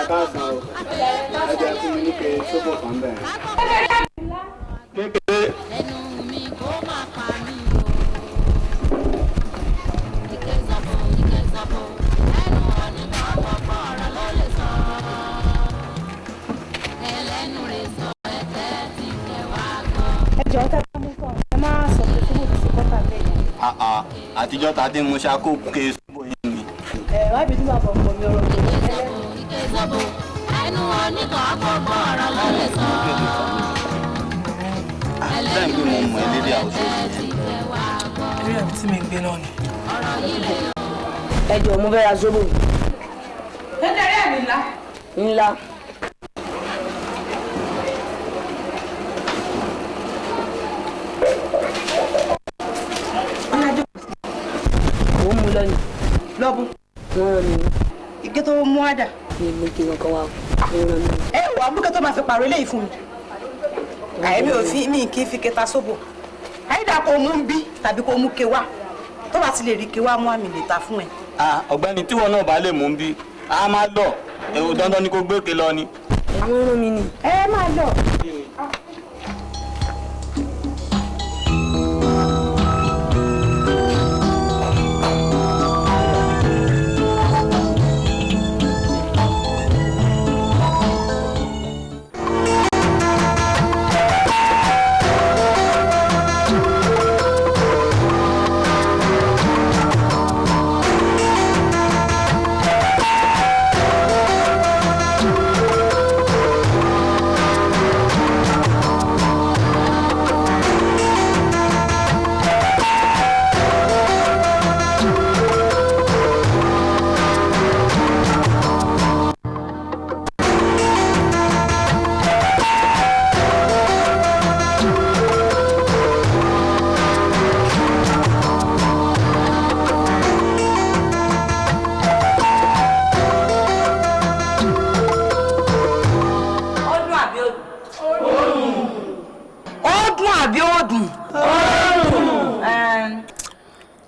káàsán o. Ẹ jẹ́ fún mi ní pé sóbò kan bẹ̀. Kékeré. Ẹnu mi kó má pa mí o. Ike zọ̀bọ̀, ẹnu oníkan pọ̀pọ̀ ọ̀rọ̀ ló lè sọ. Ẹlẹ́nu rẹ̀ sọ ẹ̀tẹ́ tí kẹ̀ wá gbọ́. Ẹ jọ̀ọ́ tẹ́ bá mú kàn, ẹ máa sọ pé sóbò ti ṣe kọ́tà bẹ́ẹ̀ yẹn. Àtijọ́ ta dé mo ṣakó ké sóbò yẹn ni. Wá ibi tí màá bọ̀ pọ̀ mi ọ̀rọ̀ mi. Ike zọ̀bọ̀, ẹnu oníkan pọ̀pọ̀ ọ̀rọ̀ ló lè sọ. Bẹ́ẹ̀ ni mo mọ eléré àwùjọ tí kẹ̀ wá gbọ́. Eré àbí tí mi ń gbé náà ni. Ọ̀rọ̀ yìí lè yọ. Ẹ jọ̀ọ́ mo fẹ́ ra sóbò. Kékeré àbí ńlá? Ńlá. Mo mú lọ́yìn. Lọ́bùn. Wọ́n rán mi. Ike tó mú àdà. Mi mú kí wọn kọ́ wá. Wọ́n rán mi. Ẹ wà mú kí tó máa fi pààrọ̀ eléyìí fún mi. Àyẹ̀mí ò fi mí kí n fi kẹta sóbò. Àyídà kò mú bí tàbí kò mú ké wá. Tó bá ti lè rí ké wá mú àmì lè ta fún ẹ. Ọ̀gbẹ́ni tíwọ náà bá lè mú bí a máa lọ dandan ni kò gbé ké lọ ni. Wọ́n rán mi ni. Ẹ máa lọ.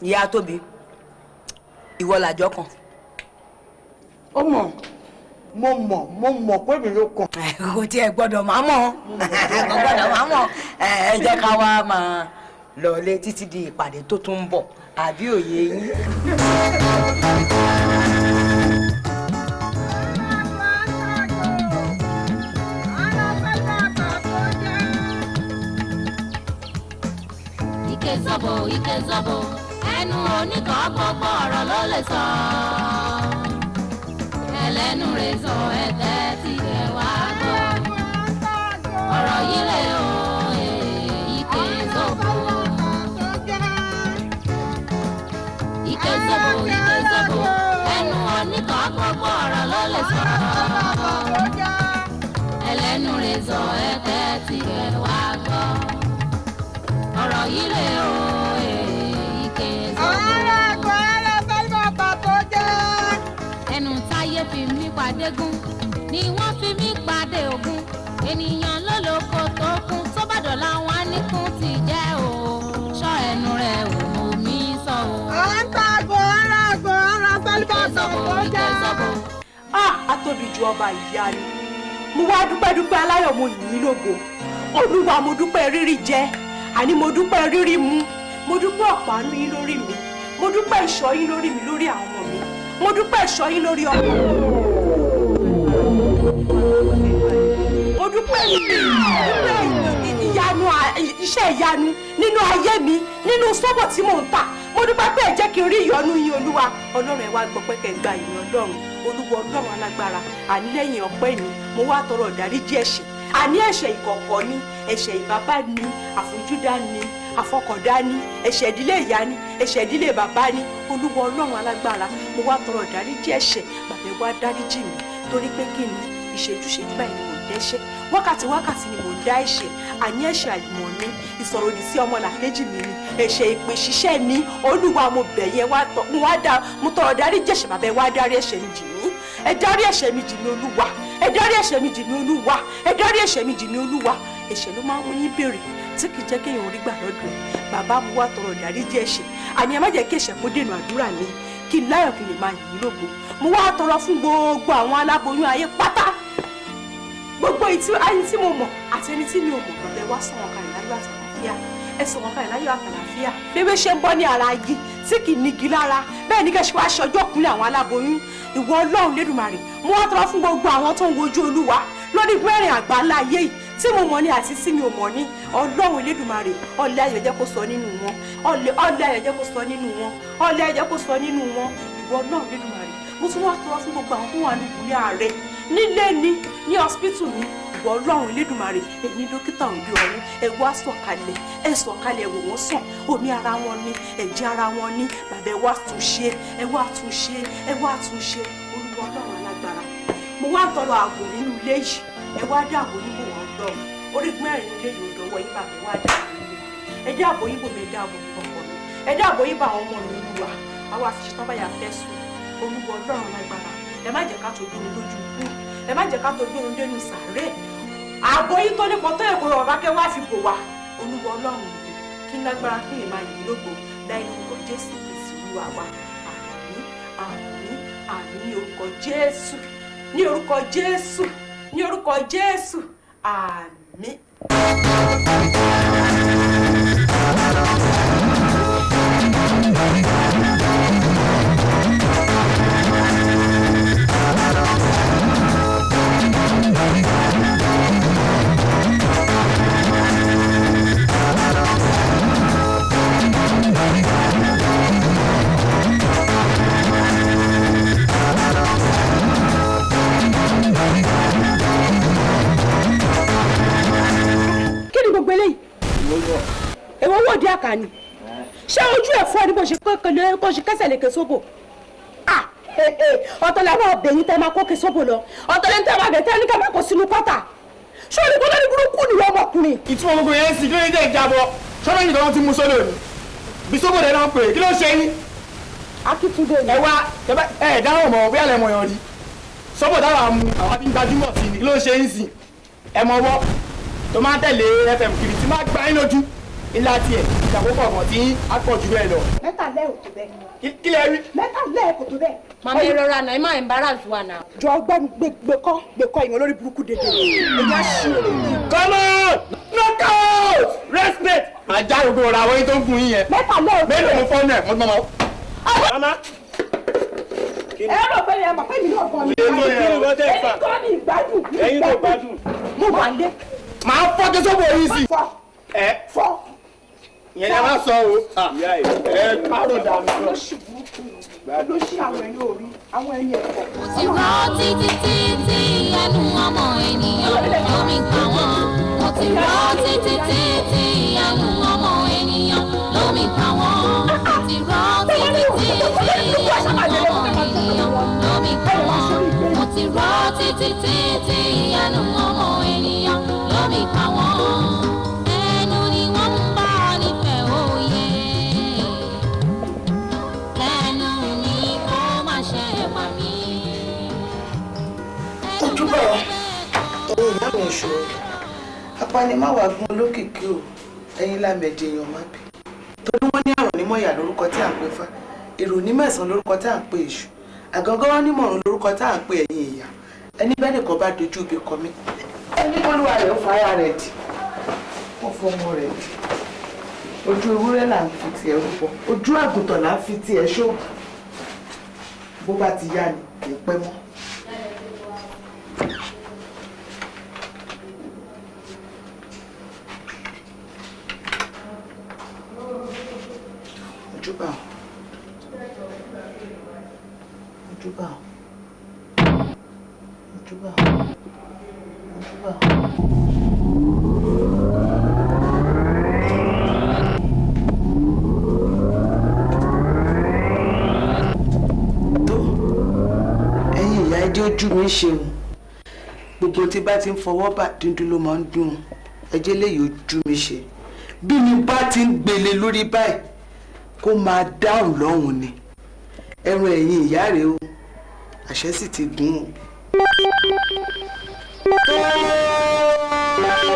Ìyá Tóbi, ìwọ làjọ kan. Ó mọ̀, mo mọ̀ pé mi ló kàn. Kò tiẹ̀ gbọ́dọ̀ máa mọ̀. Kò gbọ́dọ̀ máa mọ̀. Ẹ jẹ́ ká wá máa lọlé títí di ìpàdé tó tún ń bọ̀. Àbí òye yín. Ike zọ̀bọ̀, ẹnu oníkan pọ̀pọ̀ ọ̀rọ̀ ló lè sọ. Ẹlẹ́nu rẹ̀ sọ ẹ̀tẹ́ tí kẹ̀ wá gbọ́. Ọ̀rọ̀ yìí lè o, Ike zọ̀bọ̀. Ike zọ̀bọ̀, ẹnu oníkan pọ̀pọ̀ ọ̀rọ̀ ló lè sọ. Ẹlẹ́nu rẹ̀ sọ ẹ̀tẹ́ tí kẹ̀ wá gbọ́. Ọ̀rọ̀ yìí lè o, Ike zọ̀bọ̀. Ẹnu táyé fi mí pàdé gún ni wọ́n fi mí pàdé ògún. Ènìyàn lólóko tó kún tó bá dọ̀la wọn á níkún ti jẹ́ o. Ṣọ́ ẹnu rẹ̀ ò mú mi sọ o. Ike zọ̀bọ̀. A tóbi ju ọba ìyá ni. Mo wá dúpẹ́ aláyọ̀ mo yìn ín lógo. Olúwa mo dúpẹ́ rírí jẹ. Àní mo dúpẹ́ rírí mu. Mo dúpẹ́ ọ̀pánú yín lórí mi. Mo dúpẹ́ ìṣọ́ yín lórí mi lórí àwọn ọmọ mi. Mo dúpẹ́ ìṣọ́ yín lórí ọkọ. Mo dúpẹ́ ìyanu iṣẹ́ ìyanu nínú ayé mi nínú sọ́bọ̀ tí mò ń tà. Mo dúpẹ́ pé ẹ jẹ́ kí n rí ìyọ́nú yín Olúwa. Ọlọ́run ẹ wá gbọ́ pé kẹ́ gba ìyìn Ọlọ́run. Olúwa Ọlọ́run alágbára. Àní lẹ́yìn ọpẹ́ mi mo wá tọrọ ìdáríjì ẹ̀ṣẹ̀. Àní ẹ̀ṣẹ̀ ìkọ̀kọ̀ ni, ẹ̀ṣẹ̀ ìbàbá ni, àfojúdá ni, àfọkàndá ni, ẹ̀ṣẹ̀ ìdílé ìyá ni, ẹ̀ṣẹ̀ ìdílé bàbá ni. Olúwa Ọlọ́run alágbára mo wá tọrọ ìdáríjì ẹ̀ṣẹ̀. Bàbá wá dáríjì mi torí pé kí ni ìṣẹ́jú báyìí ni mò ń dẹ́ṣẹ̀, wákàtí ni mò ń dá ẹ̀ṣẹ̀. Àní ẹ̀ṣẹ̀ àìmọ̀ ni, ìsọ̀rọ̀ òdì sí ọmọlàkejì mi ni, ẹ̀ṣẹ̀ ìpè ṣiṣẹ́ ni. Olúwa mo bẹ̀ yẹn mo tọrọ ìdáríjì ẹ̀ṣẹ̀. Bàbá wá dárí ẹ̀ṣẹ̀ mi jì mí. Ẹ dárí ẹ̀ṣẹ̀ mi jì mí Olúwa. Ẹ dárí ẹ̀ṣẹ̀ mi jì mí Olúwa. Ẹ dárí ẹ̀ṣẹ̀ mi jì mí Olúwa. Ẹ̀ṣẹ̀ ló máa ń mú yín béèrè tí kì í jẹ́ kéèyàn rí gbà lọ́dọ̀ ẹ̀. Bàbá mo wá tọrọ ìdáríjì ẹ̀ṣẹ̀. Àní ẹ má jẹ́ kí ẹ̀ṣẹ̀ kó dènà àdúrà mi. kí n láyọ̀ kí n lè máa yìn lógo. Mo wá tọrọ fún gbogbo àwọn aláboyún ayé pátá, gbogbo ẹni tí mo mọ̀ àti ẹni tí mi ò mọ̀ lọ́lẹ̀ wá sọ̀rọ̀ kalẹ̀ láyọ̀ àtàlàfíà. Ẹ sọ̀rọ̀ kalẹ̀ láyọ̀ àtàlàfíà. Bébé ṣe ń bọ́ ní ara igi tí kì í nígi lára, bẹ́ẹ̀ ni kẹ́sì wá ṣọjọ́ kúnlẹ̀ àwọn aláboyún. Ìwọ Ọlọ́run Lédùmarè, mo wá tọrọ fún gbogbo àwọn tó ń wojú Olúwa lórí mẹ́rin àgbáńlá ayé yìí tí mo mọ̀ ní àti tí mi ò mọ̀ ní. Ọlọ́run Lédùmarè, ọlẹ́ ayọ̀ jẹ́ kó sọ nínú wọn, ọlẹ́ ayọ̀ jẹ́ kó sọ nínú wọn, ọlẹ́ ayọ̀ jẹ́ kó sọ nínú wọn. Ìwọ Ọlọ́run Lédùmarè, mo tún wá tọrọ fún gbogbo àwọn tó wà níbùlé ààrẹ nílé ní hospital ní. Ìwọ Ọlọ́run Lédùmarè, ẹ̀yin dókítà òde ọ̀run, ẹ wá sọ̀kalẹ̀, ẹ sọ̀kalẹ̀ wò wọ́n sàn, omi ara wọn ní, ẹ̀jẹ̀ ara wọn ní, bàbá ẹ wá túnṣe, ẹ wá túnṣe, ẹ wá túnṣe. Olúwa Ọlọ́run alágbára, mo wá tọrọ ààbò nínú ilé yìí, ẹ wá dáàbò yín bò wọ́n lọ́rùn. Orí mẹ́rin ilé yìí ò dọ̀wọ́ yín bàbá ẹ wá dáàbò yín bò. Ẹ dáàbò yín bò mí, ẹ dáàbò yín bọ̀kọ̀ mi, ẹ dáàbò yín bá àwọn ọmọ mi Olúwa. Àwa fi ṣetán báyà fẹ́ sùn. Olúwa Ọlọ́run alágbára, ẹ má jẹ́ ká tó gbóhun lójú ikú, ẹ má jẹ́ ká tó gbóhun dénú sàárè. Ààbò yín tó nípọn tó ẹ̀kọ́ bàbá kẹ́ wá fi bò wá. Olúwa Ọlọ́run yìí, kí n lágbára kí n lè máa yìn lógo láì lórúkọ Jésù Kristi Olúwa wa. Àmín, àmín, àmín ní orúkọ Jésù, ní orúkọ Jésù, ní orúkọ Jésù, àmín. Èwo wò di àkànní ṣé ojú ẹ̀ fọ́ ni bó ṣe kẹsẹ̀ lè ké sóbò ọ̀tọ̀ làwọn ọbẹ̀yìn tẹ́ máa kó ké sóbò lọ ọ̀tọ̀ lẹ́ni tẹ́ máa bẹ̀ tẹ́ ní ká máa kó sínú kọ́tà ṣé o ní kó lórí burúkú ni wọ́n ọmọkùnrin. ìtumọ̀ gbogbo yẹn sì kí ló ń jẹ́ ìjábọ̀ ṣọ́nà yìí kan ti mú sólò ní bí sóbò lẹ́ náà pè é kí ló ń ṣe yín. Akíntúndé ni. ẹ wá ẹ dáhùn mọ̀ bí àlẹ́ mọ̀ yàn rí sóbò táwa mu àwọn tí ń gbajúmọ̀ sí ni kí ló ń ṣe yín sí ẹ mọ̀ wọ́ tó máa tẹ̀lé FM kiri tí máa gbá yín lójú ilá tiẹ̀ ìṣàkóso ọ̀gbọ̀n tí á pọ̀ jù bẹ́ẹ̀ lọ. Mẹ́ta lẹ́ ò tó bẹ́ẹ̀. kí lẹ rí. Mẹ́ta lẹ́ kò tó bẹ́ẹ̀. Màmá ìrora náà ẹ má embarrass wa náà. Jọ ọgbẹ́ni gbẹ̀kọ́ ìwọ̀n lórí burúkú dédé. Èyí á ṣí èrè yìí. Come on! Knockout! Respect! Ajá gbogbo ọ̀rọ̀ àwọn yín tó ń gun yín yẹn. Mẹ́ta lẹ́ ò tó bẹ́ẹ̀. Mélòó mo fọ́ náà? Mo ti máa. Mama. Ẹ rò pé ẹ mọ̀ pé mi náà kọ́ mi. Kí ló dé fà? Ẹ̀yin kọ́ ni ìgbádùn. Ẹ̀yin tó gbádùn. Mo wà lé. Màá fọ́ kí sóbò yín sí. Fọ́. Ìyẹn ni a máa sọ o. Ẹ kárò dànù lọ. Ló ṣí àwọn ẹni orí, àwọn ẹni ẹ̀kọ́. Mo ti rọ́ títí títí ẹnu ọmọ ènìyàn lómi pa wọ́n. Mo ti rọ́ títí títí ẹnu ọmọ ènìyàn lómi pa wọ́n. Mo ti rọ́ títí títí ẹnu ọmọ ènìyàn lómi pa wọ́n. Mo ti rọ́ títí títí ẹnu ọmọ ènìyàn lómi pa wọ́n. Ẹnu ni wọ́n ń bá ọ nífẹ̀ẹ́ òye. Ẹnu ni kó má ṣe wà mí. Ojúbọ ẹ̀yin ìyá mi ìṣòro apanimáwá gun olókìkí o ẹ̀yin lámẹjẹ èèyàn má bí torí wọ́n ní àrùn nímọ̀ọ́yà lórúkọ tí à ń pè fá èrò ní mẹ́sàn-án lórúkọ tí à ń pè èṣù àgàngán wọn nímọ̀rún lórúkọ tí à ń pè ẹ̀yin ìyá ẹni bẹ́ẹ̀ nìkan bá dojú ibi kọ mí ẹni olúwa rẹ̀ ó fara rẹ̀ dì wọ́n fọmọ rẹ̀ dì ojú ewúrẹ́ là ń fi tiẹ̀ rúbọ ojú àgùntàn là ń fi tiẹ̀ ṣó bó bá ti yá ni kì í pẹ́ mọ́. Ojúbà ojúbà ojúbà ojúbà. Ẹ̀yin ìyá ẹjẹ́ ojú mi ṣeun gbogbo tí bá ti ń fọwọ́ bà dídún ló máa ń dùn ẹjẹ́ léyìí ojú mi ṣe bí mi bá ti ń gbélé lórí báyìí kó máa dáhùn lọ́hùn ni ẹran ẹ̀yìn ìyá rẹ̀ o àṣẹ sì ti gún o.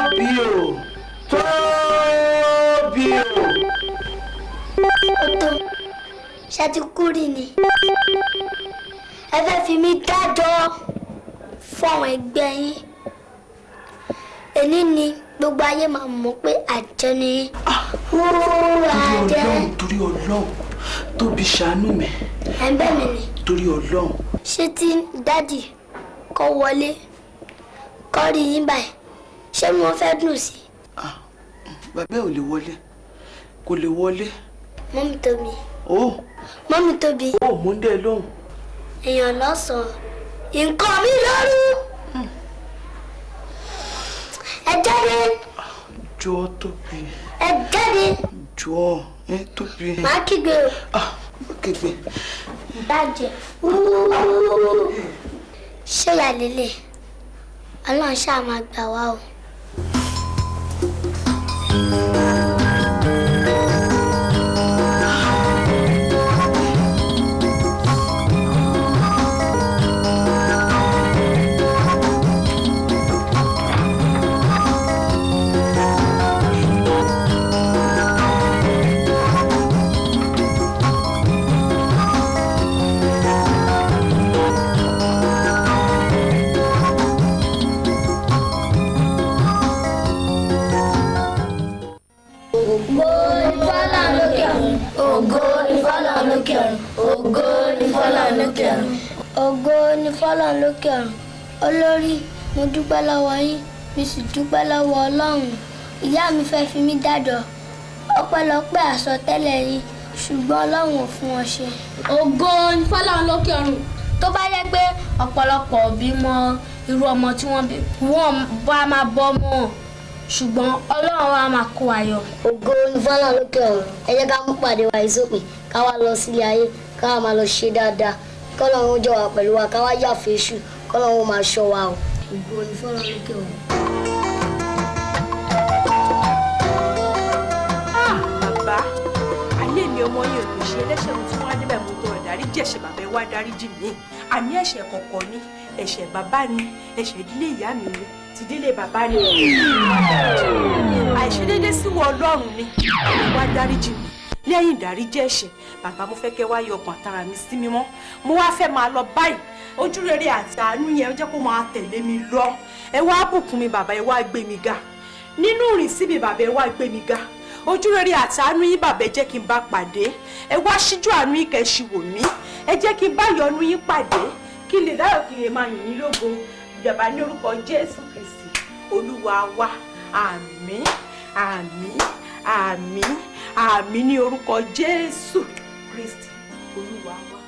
Tóbi o Tóbi o. Ọ̀tọ̀ ṣe ti kú rí ni ẹ fẹ́ fi mí dájọ́ fún àwọn ẹgbẹ́ yín èní ni gbogbo ayé máa mọ̀ pé àjẹ́ ni torí Ọlọ́run tóbi ṣàánú mi. ẹgbẹ́ mi ni. torí Ọlọ́run. ṣé tí dádì kọ́ wọlé kọ́ rí yín báyìí ṣé wọ́n fẹ́ dùn sí. bàbá ò lè wọlé kò lè wọlé. mọ́mí tóbi. mọ́mí tóbi. mò ń dẹ́ lóhùn. èèyàn lọ́sàn-án nǹkan mi lóru. ẹ jáde. jọ Tóbi. ẹ jáde. jọ Tóbi. màá kígbe o. kígbe. bàjẹ́ ṣé ìyá lélẹ̀ Ọlọ́run ṣáà máa gbà wá o. ògo ni fọ́lọ́run lókè ọ̀run olórí mo dúpẹ́ lọ́wọ́ yín mi sì dúpẹ́ lọ́wọ́ Ọlọ́run ìyá mi fẹ́ fi mí dájọ́ ọpẹ́lọpẹ́ àsọtẹ́lẹ̀ yín ṣùgbọ́n Ọlọ́run ò fún wọn ṣe. ògo ni fọ́lọ́run lókè ọ̀run tó bá yẹ pé ọ̀pọ̀lọpọ̀ òbí mọ irú ọmọ tí wọ́n bí wọ́n bá máa bọ́ mọ́ ṣùgbọ́n Ọlọ́run á máa kó ayọ̀. ògo ni fọ́lọ́run lókè ọ̀run ẹ jẹ́ ká mú pàdé wa ìsópin ká wá lọ sílé ayé ká wá máa lọ ṣe dáadáa kọ́lọ́run jọ wà pẹ̀lú wa ká wá yàfẹ́ èṣù kọ́lọ́run máa ṣọ́ wa o. ògo ni fọ́lọ́run lókè ọ̀run. bàbá ayé mi ọmọ yìí ò lè ṣe ẹlẹ́ṣẹ̀ mo tún wá níbẹ̀ mo tọrọ ìdáríjì ẹ̀ṣẹ̀ bàbá ẹ wá dáríjì mí àní ẹ̀ṣẹ̀ kọ̀ọ̀kan ní ẹ̀ṣẹ̀ bàbá ni ẹ̀ṣẹ̀ ìdílé ìyá mi ni ti ìdílé bàbá ni àìṣedéédé sí wọ Ọlọ́run ni wá dáríjì mí lẹ́yìn ìdáríjì ẹ̀ṣẹ̀ bàbá mo fẹ́ kẹ́ wá yọ ọkàn àtàrà mi sí mímọ́ mo wá fẹ́ máa lọ báyìí ojú rere àti àánú yẹn jẹ́ kó máa tẹ̀lé mi lọ ẹ wá bùkún mi bàbá ẹ wá gbé mi ga nínú ìrìn síbi bàbá ẹ wá gbé mi ga ojú rere àti àánú yín bàbá ẹ jẹ́ kí n bá pàdé ẹ wá ṣíjú àánú yín kẹ́ ṣì wò mí ẹ jẹ́ kí n bá yọ́nú yín pàdé kí n lè dáyọ̀ kí n lè máa yìn yín lógo ìjọba ní orúkọ Jésù Kristi Olúwa wa àmín àmín àmín àmín ní orúkọ Jésù Kristi Olúwa wa.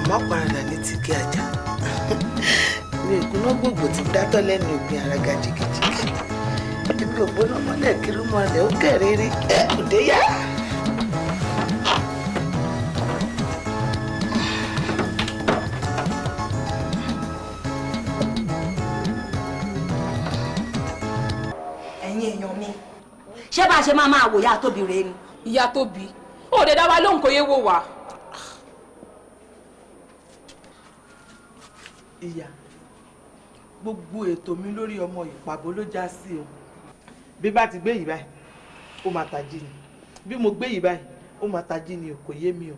má parada ní tìkí ajá mi ìkúná gbogbo ti dátọ́ lẹ́nu ìgbín ara ga jìgìjìgì ibi ògbóná mọ́lẹ̀ kiri mọ́lẹ̀ ó kẹ̀rẹ́rẹ́ òde yá. ẹ̀yin èèyàn mi ṣé bá a ṣe máa wò ìyá Tóbi rèé ni. ìyá Tóbi ó dé dá wa lóhùn kó yé wò wá. ìyá gbogbo ètò mi lórí ọmọ ìpàbó ló já sí o bí bá ti gbé yìí báyìí ó máa tají ni bí mo gbé yìí báyìí ó máa tají ni o kò yé mi o.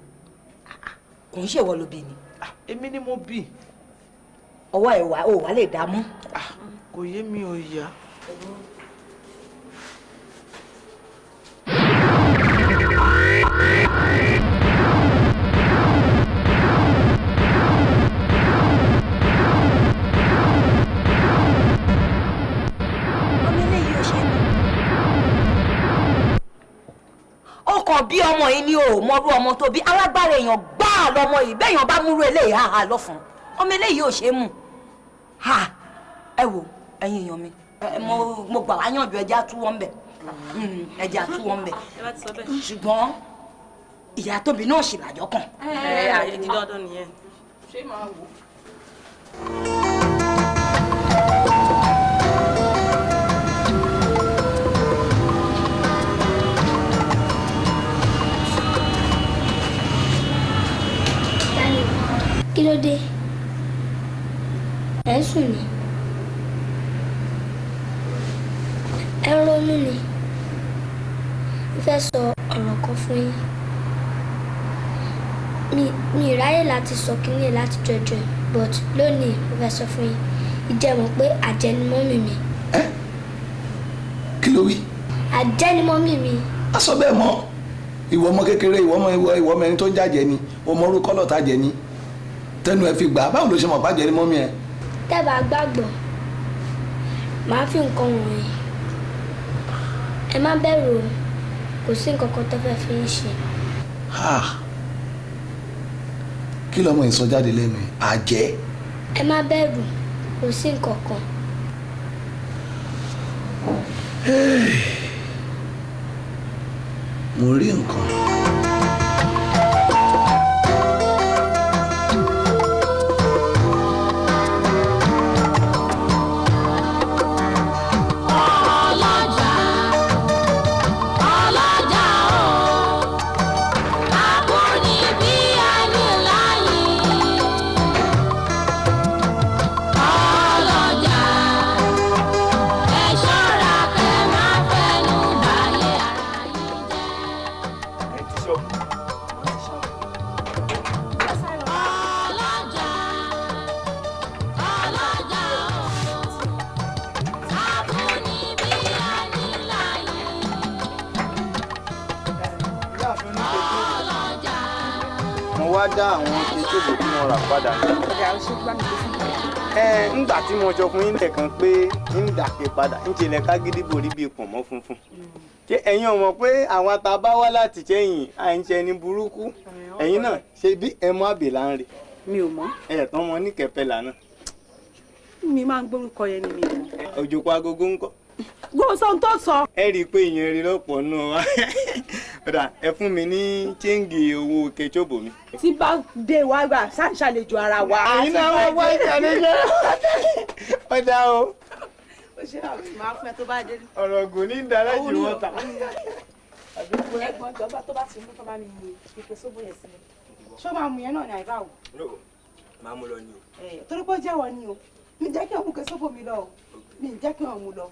kò ń ṣèwọ ló bí ni. èmi ni mo bí. ọwọ́ ẹ̀ wá ò wá lè dá mú. kò yé mi o ìyá. bí ọmọ yìí ni o mọrú ọmọ tó bí alágbára èèyàn gbáà lọmọ yìí bẹ́ẹ̀yàn bá múrú eléyìí háà lọ́fun ọmọ eléyìí ò ṣe é mú ha ẹ wò ẹ̀yin èèyàn mi mo gbà wá yànjú ẹja tú wọn bẹ ẹja tú wọn bẹ ṣùgbọ́n ìyá Tóbi náà ṣì làjọ kàn. àyèjì dandan nìyẹn ṣé máa wò. ló dé? Ẹ ń sùn ni? Ẹ ń ronú ni? Mo fẹ́ sọ ọ̀rọ̀ kan fún yín. Mi ráyè láti sọ kíní láti jọjọ but lónìí mo fẹ́ sọ fún yín. Ìjẹ́ mọ̀ pé àjẹ́ ni mọ́mì mi. Ẹ́ kí ló wí? Àjẹ́ ni mọ́mì mi. A sọ bẹ́ẹ̀ mọ́ ìwọ ọmọ kékeré ìwọ ọmọ ẹni tó ń jàjẹ́ ni ọmọ orúkọ lọ́ta jẹ ni tẹnu ẹ fi gbà báwo ló ṣe mọ̀ bàjẹ́ ni mọ́mì ẹ. Tẹ́bà gbàgbọ́ màá fi nǹkan wọ̀nyí. Ẹ má bẹ̀rù o, kò sí nǹkan kan tó fẹ́ fi ń ṣe. Kí lọmọ yìí sọ jáde lẹ́nu àjẹ́. Ẹ má bẹ̀rù, kò sí nǹkan kan. Mo rí nǹkan. dá àwọn kéjòbó tí mo rà padà ní. Ńgbà tí mo sọ fún yín lẹ́ẹ̀kan pé ń dàpé padà ń ṣe lẹ́ka gidi borí bíi pọ̀nmọ́ funfun. Ṣé ẹ̀yin ò mọ̀ pé àwọn tá a bá wá láti ṣẹ́yìn à ń ṣe ní burúkú? Ẹ̀yin náà ṣe bí ẹ mú àbèlà ń rè. Mi ò mọ̀. Tán mọ ní kẹfẹ́ lánàá. Mi máa ń gbórúkọ yẹn ni mi ò mọ̀. Òjòkó agogo ń kọ́. Gbóòsàn tó sọ. Ẹ rí i pé ìyẹn rí lọ́pọ̀ náà wá. Ẹ fún mi ní chéǹgì owó kẹjọ́bù mi. Tí bá dé wá gbà ṣàlejò ara wa. Ẹ̀yin náà wọ́n wá ìṣàlejò. Ó dá o. Ó ṣe àwọn máa fún ẹ tó bá dé. Ọ̀rọ̀ ògùn ní ìdára jù wọ́n ta. Ẹ̀gbọ́n ìjọba tó bá ti mú kọ́ba mi ní ìpè sóbò yẹn sílẹ̀. Ṣé máa mú yẹn náà ní àìbá o? Máa mú lọ ni o. Torí pé ó jẹ́wọ́ ni o. Mi jẹ́ kí ọmú kẹ sóbò mi lọ o. Mi jẹ́ kí ọmú lọ.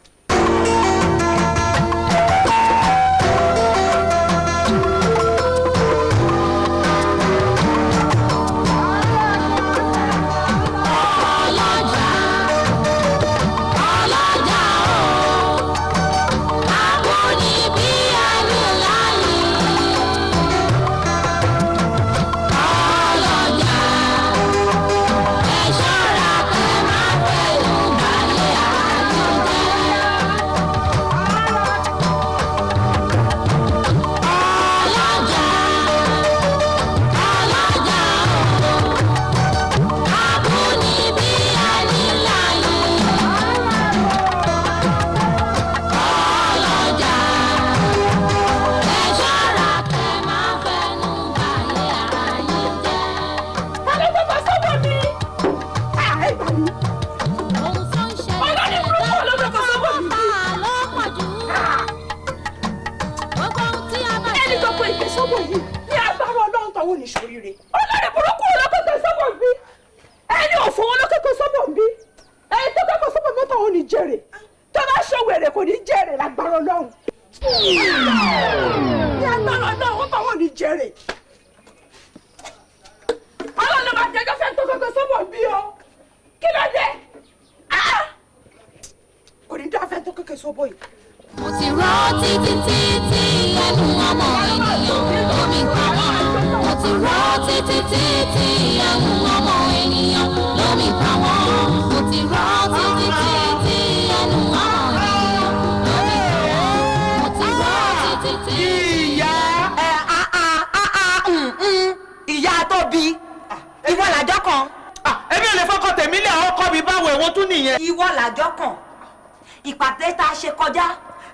Ìpàdé tá a ṣe kọjá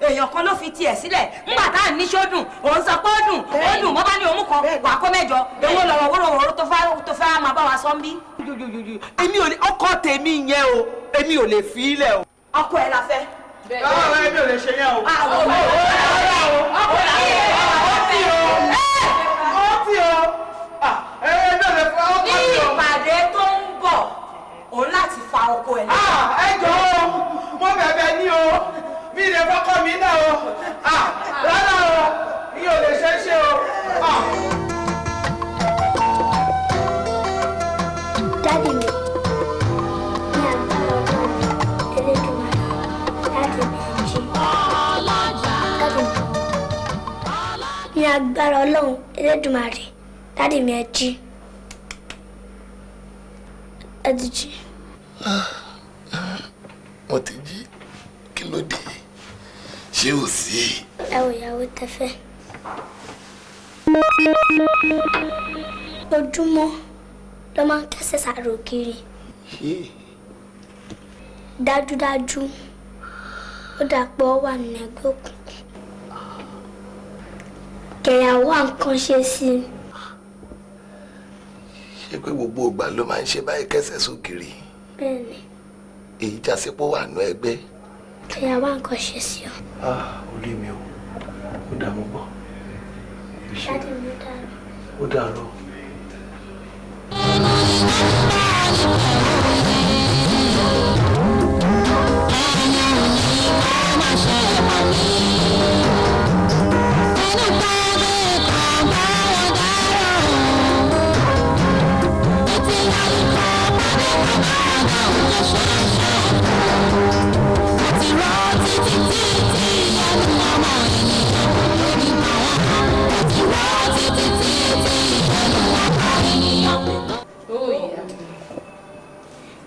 èèyàn kan ló fi tiẹ̀ sílẹ̀ nígbà tá à ń ní ṣódùn òun sọ pé ó dùn mo bá ní òun kan wà á kó mẹ́jọ èwo lọ̀rọ̀ wórówóró tó fẹ́ máa bá wa sọ ń bí. èmi ò lè ọkọ tèmi yẹn o èmi ò lè fi í lẹ̀ o. ọkọ ẹ la fẹ́. èmi ò lè ṣe yẹn o. Ní ìpàdé tó rárá o iye ò lè ṣe é ṣe o. Dádì mi, ní agbára Ọlọ́run Elédùmarè, dádì mi ẹ jí. Dádì mi, ní agbára Ọlọ́run Elédùmarè, dádì mi ẹ jí. Ẹ ti jí. Wọ́n ti jí kí ló dé ṣé ò sí. Ẹ wò ìyàwó tẹfẹ́. Ojúmọ́ ló máa ń kẹ́sẹ̀ sàrò kiri. Dájúdájú ó dà pé ó wà nínú ẹgbẹ́ òkùnkùn. Kẹ̀yàwó nǹkan ṣe sí i. Ṣé pé gbogbo ìgbà ló máa ń ṣe báyìí kẹsẹ̀ sókiri? Bẹ́ẹ̀ni, Èyí jásípò wà nú ẹgbẹ́. kẹ̀yàwó nǹkan ṣe sí ọ. Orí mi o, ó dà mọ́ bọ̀. Dádì mi dára. Ó dàárọ̀.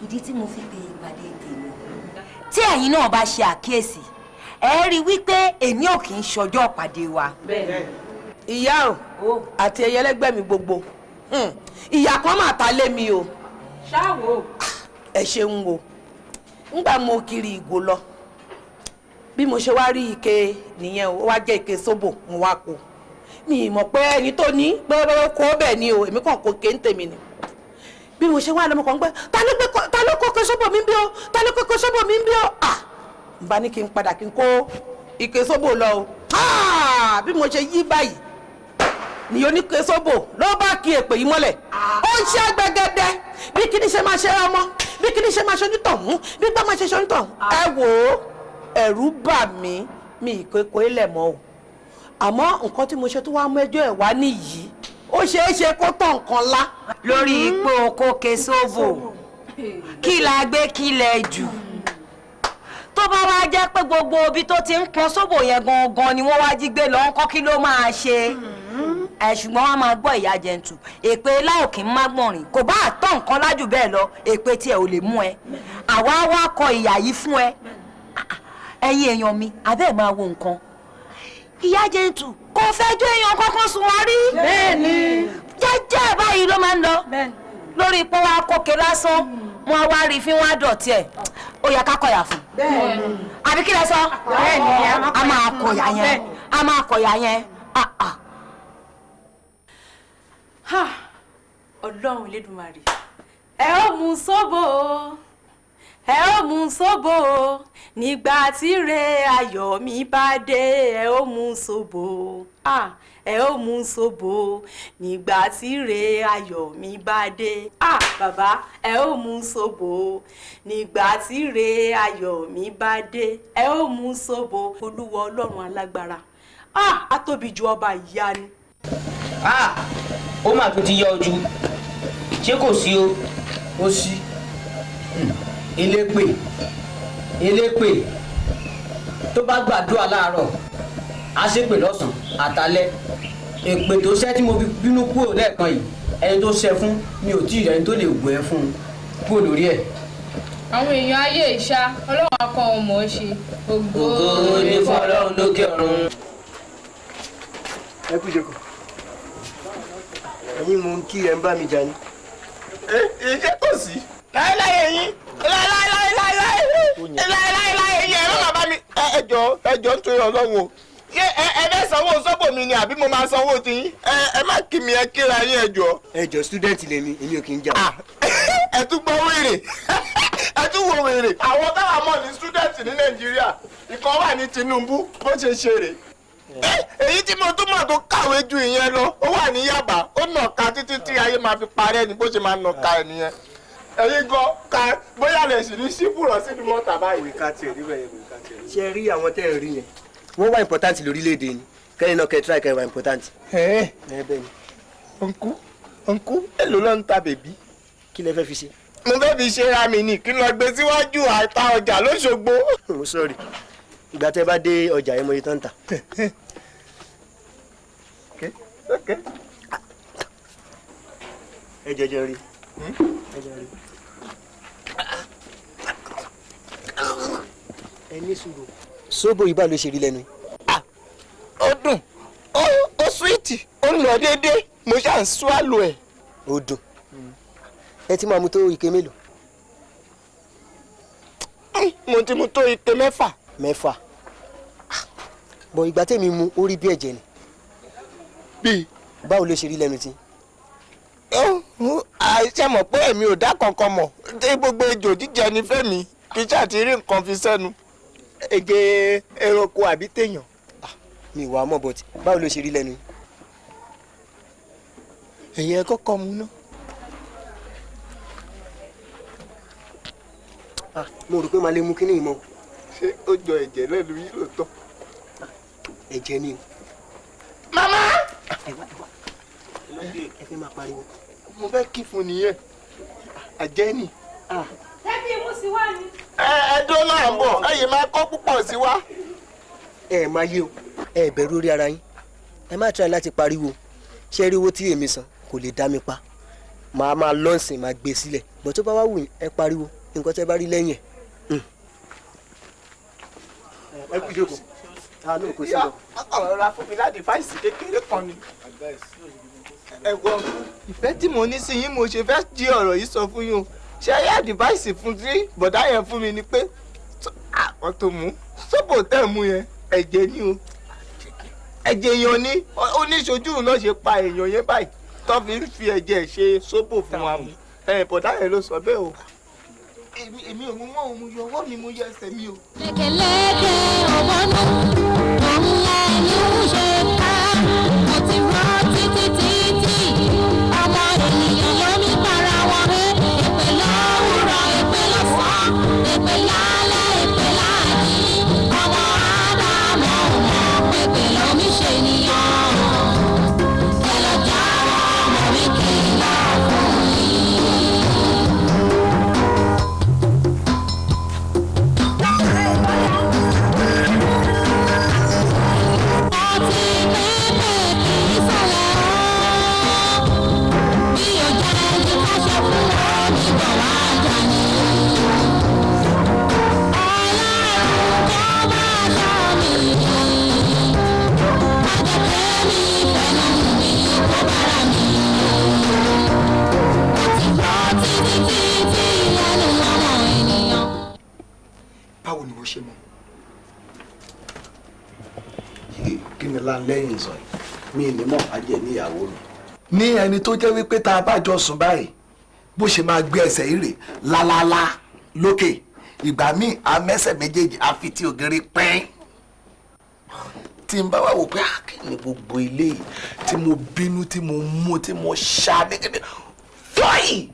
ìdí tí mo fi pe ìpàdé tèmi tí ẹ̀yin náà bá ṣe àkíyèsí ẹ rí wípé èmi ò kì í ṣọjọ́ ìpàdé wa. ìyá o àti ẹyẹlẹgbẹ́ mi gbogbo ìyá kan máa ta lé mi o. ṣáwo. ẹ ṣeun o ńgbà mo kiri ìgò lọ bí mo ṣe wá rí ike nìyẹn o ó wá jẹ́ ike sóbò mo wá kó mi mọ̀ pé ẹni tó ní pé kó bẹ́ẹ̀ ni o èmi kàn kó ké ń tèmi ni bí mo ṣe wá lọ́mọ kan pé ta ló kó ike sóbò mi ń bí o ta ló kó ike sóbò mi ń bí o n bá ní kí n padà kí n kó ike sóbò lọ o bí mo ṣe yí báyìí ni oníke sóbò ló bá kí èpè yìí mọ́lẹ̀ ó ń ṣe gbẹgẹdẹ bí kíní ṣe máa ṣe ọmọ bí kíní ṣe máa ṣe onítọ̀hún bí gbọ́ máa ṣe ṣe onítọ̀hún. ẹ wò ó ẹ̀rù bà mí mi ìkókó ilẹ̀ mọ́ o àmọ́ nǹkan tí mo ṣe tó wá mú ẹjọ́ ẹ̀ wá nìyí ó ṣeé ṣe kó tọ̀ nǹkan lá. lórí ipò kókè sóbò kí la gbé kí lẹ jù tó bá wá jẹ́ pé gbogbo ibi tó ti ń pọn sóbò yẹn gangan ni wọ́n wá jí gbé lọ ńkọ́ kí ló máa ṣe ṣùgbọ́n wọ́n máa gbọ́ ìyá jẹ̀ǹtù èpè láòkì ń má gbọ̀nrín kò bá àtọ̀ nǹkan lájù bẹ́ẹ̀ lọ èpè tiẹ̀ ò lè mú ẹ àwa wá kọ ìyà yìí fún ẹ ẹ̀yin èèyàn mi abẹ́ẹ̀ máa wo nǹkan ìyá jẹ̀ǹtù kò fẹjọ́ èèyàn kankan sùn wá rí bẹ́ẹ̀ni jẹ́jẹ́ báyìí ló máa ń lọ lórí ipò wa kókè lásán wọn wá rí fín wá dọ̀tí ẹ̀ ó yẹ ká kọ̀yà fún àbí kí lẹ sọ a máa kọ̀yà yẹn a máa kọ̀yà yẹn. Ọlọ́run Elédùmarè ẹ ó mú sóbò ẹ ó mú sóbò nígbà tí re ayọ̀ mi bá dé ẹ ó mú sóbò ẹ ó mú sóbò nígbà tí re ayọ̀ mi bá dé bàbá ẹ ó mú sóbò nígbà tí re ayọ̀ mi bá dé ẹ ó mú sóbò Olúwa Ọlọ́run alágbára á tóbi ju ọba ìyanu. Ó mà tún ti yọ ojú ṣé kò sí o. ó sí elépè tó bá gbàdúrà láàárọ̀ á ṣépè lọ́sàn-án àtàlẹ́ èpè tó ṣẹ́ tí mo fi bínú kúrò lẹ́ẹ̀kan yìí ẹni tó ṣẹ́ fún mi ò tí ì rẹni tó lè wọ ẹ fún un kúrò lórí ẹ̀. àwọn èèyàn ayé ìṣá ọlọ́run akọ ọmọ ẹ ṣe ògo ní fún Ọlọ́run lókè ọ̀run. ẹ kú ìjókòó ẹ̀yin mo ń kí ẹ ń bá mi jà ní. ìṣe kò sí láéláé yín láéláé yín ẹ má bàbá mi ẹjọ́ nítorí Ọlọ́run o ṣé ẹ fẹ́ sanwó sọ́bò mi ni àbí mo máa sanwó tiyín ẹ má kí mi ẹ kíra yín ẹjọ́ student lèmi èmi ò kì í jà. ẹ tún gbọ́ wèrè ẹ tún wo wèrè àwọn táwa mọ̀ ní student ní Nàìjíríà ìkan wà ní Tinubu bó ṣe ṣe rè èyí tí mo tún mọ̀ tó kàwé ju ìyẹn lọ ó wà ní Yaba ó nà ká títí tí ayé máa fi parẹ́ ni bó ṣe máa nà ká ẹ nìyẹn ẹ̀yin gan ká bóyá lè sì ní síbùrọ̀ sínú mọ́tà báyìí. ìwé ká tiẹ̀ níbẹ̀ yẹn ìwé ká tiẹ̀. ṣe rí àwọn tẹ́ ẹ̀ rí yẹn wọ́n wá important lórílẹ̀‐èdè ni kẹ́rin náà kẹ́ try kẹ́ wá important. Bẹ́ẹ̀ ni. ọ̀nkú èlò ló ń ta bèbí. kí lẹ fẹ́ fi ṣe. mo fẹ́ fi ṣe ra mi ní kí lọ gbé síwájú àta ọjà lóṣogbo. mo sọ̀rọ̀ ìgbà tẹ́ bá dé ọjà yẹn mo yẹ tán tà. ẹ jẹjẹ rí. ẹ ní sùúrù. sóbò yìí bá ló ṣe rí lẹ́nu. ó dùn ó súwìtì ó ń lọ déédéé mo ṣáà ń swallow ẹ̀. ó dùn. ẹ ti máa mu tó ike mélòó. mo ti mu tó ike mẹ́fà. mẹ́fà. bọ̀ ìgbà tẹ́mi mu ó rí bí ẹ̀jẹ̀ ni. bíi. báwo ló ṣe rí lẹ́nu tí. àìṣe mọ̀ pé èmi ò dá kankan mọ̀ tí gbogbo ejò jíjẹ ni fẹ́mi kí ṣáà ti rí nǹkan fi sẹ́nu. ege ẹranko àbí téèyàn. mi wà á mọ̀ bọ́tì báwo ló ṣe rí lẹ́nu. ẹ̀yin ẹ kọ́kọ́ mu ná. mo rò pé màá lè mú kínní ìmọ̀. ṣé ó jọ ẹ̀jẹ̀ lẹ́nu yìí lóòótọ́. ẹ̀jẹ̀ ni o. màmá. ẹ fẹ́ máa pariwo. mo fẹ́ kí fún nìyẹn àjẹ́ ni. ṣebí imú sí wá ni. ẹ̀ẹ́dọ́ náà ń bọ̀ ẹ̀yìn máa kọ́ púpọ̀ sí wa. ẹ máa yé o ẹ bẹ̀rù orí ara yín ẹ má try láti pariwo ṣé rí owó tí èmi san kò lè dá mi pa màá máa lọ́nsìn máa gbé sílẹ̀ bọ̀ tó bá wá wù yín ẹ pariwo nǹkan tẹ́ bá rí lẹ́yìn ẹ̀. ẹ kú ìjókòó. àánú kò sí lọ. ọ̀rọ̀ ra fún mi láti fáìsì kékeré kan ni. ẹ̀wọ̀n ìfẹ́ tí mo ní sí yín mo ṣe fẹ́ jí ọ̀rọ̀ yìí sọ fún yín o ṣé ayé àdìváìsì fún tí bọ̀dá yẹn fún mi ni pé àwọn tó mú sóbò tẹ̀ mú yẹn ẹ̀jẹ̀ ni o ẹ̀jẹ̀ èèyàn ni oníṣojú náà ṣe pa èèyàn yẹn báyìí tó fi ń fi ẹ̀jẹ̀ ṣe sóbò fún wa mu bọ̀dá yẹn ló sọ bẹ́ẹ̀ o èmi ò mú mọ́ òun mo yọ ọwọ́ mi mo yọ ẹsẹ̀ mi o. lékeleke òwònú òun ẹni ń ṣe ká mo ti rán títí ọmọ ènìyàn ló ní para wọn ré èpè lówùrọ̀ èpè lọ́sàn èpè lálẹ́ èpè láàjì ọmọ ádámọ̀ mọ̀ pépè lómi ṣe nìyàn kẹlẹ́jà ọmọ mi kì í lọ fún yín. báwo ni wọ́n ṣe mọ̀. kí ni láńlẹ́yìn sọ yìí mi ì ní mọ̀ ajẹ́ níyàwó mi. ní ẹni tó jẹ́ wípé tá a bá jọ sùn báyìí bó ṣe máa gbé ẹsẹ̀ ìrè lálálá lókè ìgbà míì amẹ́sẹ̀ méjèèjì àfi tí ògiri pẹ́ẹ́n tí n bá wà wò pé kí ni gbogbo ilé yìí tí mo bínú tí mo mú tí mo ṣá nígbàdí fọ́yì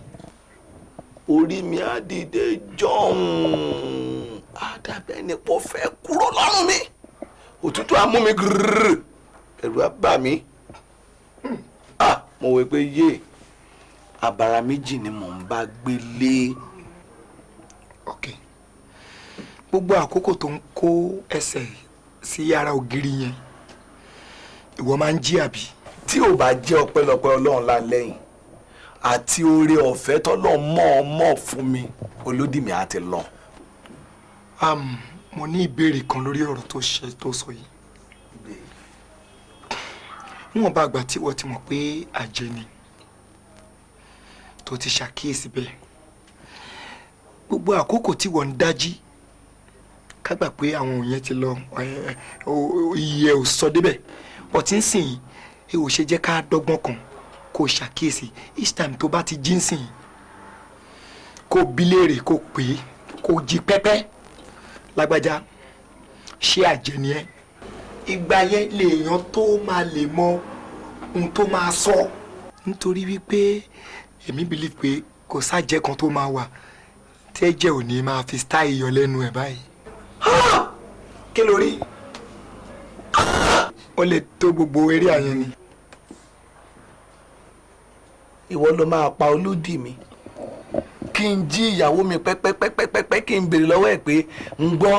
orí mi á dìde jọ̀hún àdàbẹ̀ ni pọ̀ fẹ́ kúrò lọ́rùn mi òtútù á mú mi gírírírì ẹ̀rù á bà mí mo wò pé yé àbàrà méjì ni mò ń bá gbélé. ok gbogbo àkókò tó ń kó ẹsẹ̀ sí yàrá ògiri yẹn ìwọ máa ń jí àbí. tí ò bá jẹ́ ọpẹ́lọpẹ́ ọlọ́run lálẹ́yìn àti oore ọ̀fẹ́ tọ́lọ́ mọ̀ fún mi olódìmí á ti lọ. mo ní ìbéèrè kan lórí ọ̀rọ̀ tó sọ yìí. níwọ̀n bá àgbà tí wọ́n ti mọ̀ pé àjẹ́ ni tó ti ṣàkíyèsí bẹ́ẹ̀ gbogbo àkókò tí wọ́n ń dájí ká gbà pé àwọn òun yẹn ti lọ iye ò sọ débẹ̀ ọtí ń sìn ẹ ò ṣe jẹ́ ká dọ́gbọ́n kan kó ṣàkíyèsí each time tó bá ti jí ń sìn kó bi léèrè kó pè é kó jí pẹ́pẹ́ lágbájá ṣé àjẹ́ ni ẹ́ ìgbà yẹn lèèyàn tó máa lè mọ ohun tó máa sọ nítorí wípé èmi believe pé kò sájẹ́ kan tó máa wà tẹ́jẹ́ ò ní máa fi style yọ lẹ́nu ẹ̀ báyìí. kí ló rí ó lè tó gbogbo eré àyẹn ni. ìwọ ló máa pa olódì mi kí n jí ìyàwó mi pẹ́pẹ́pẹ́pẹ́pẹ́ kí n béèrè lọ́wọ́ ẹ̀ pé ń gbọ́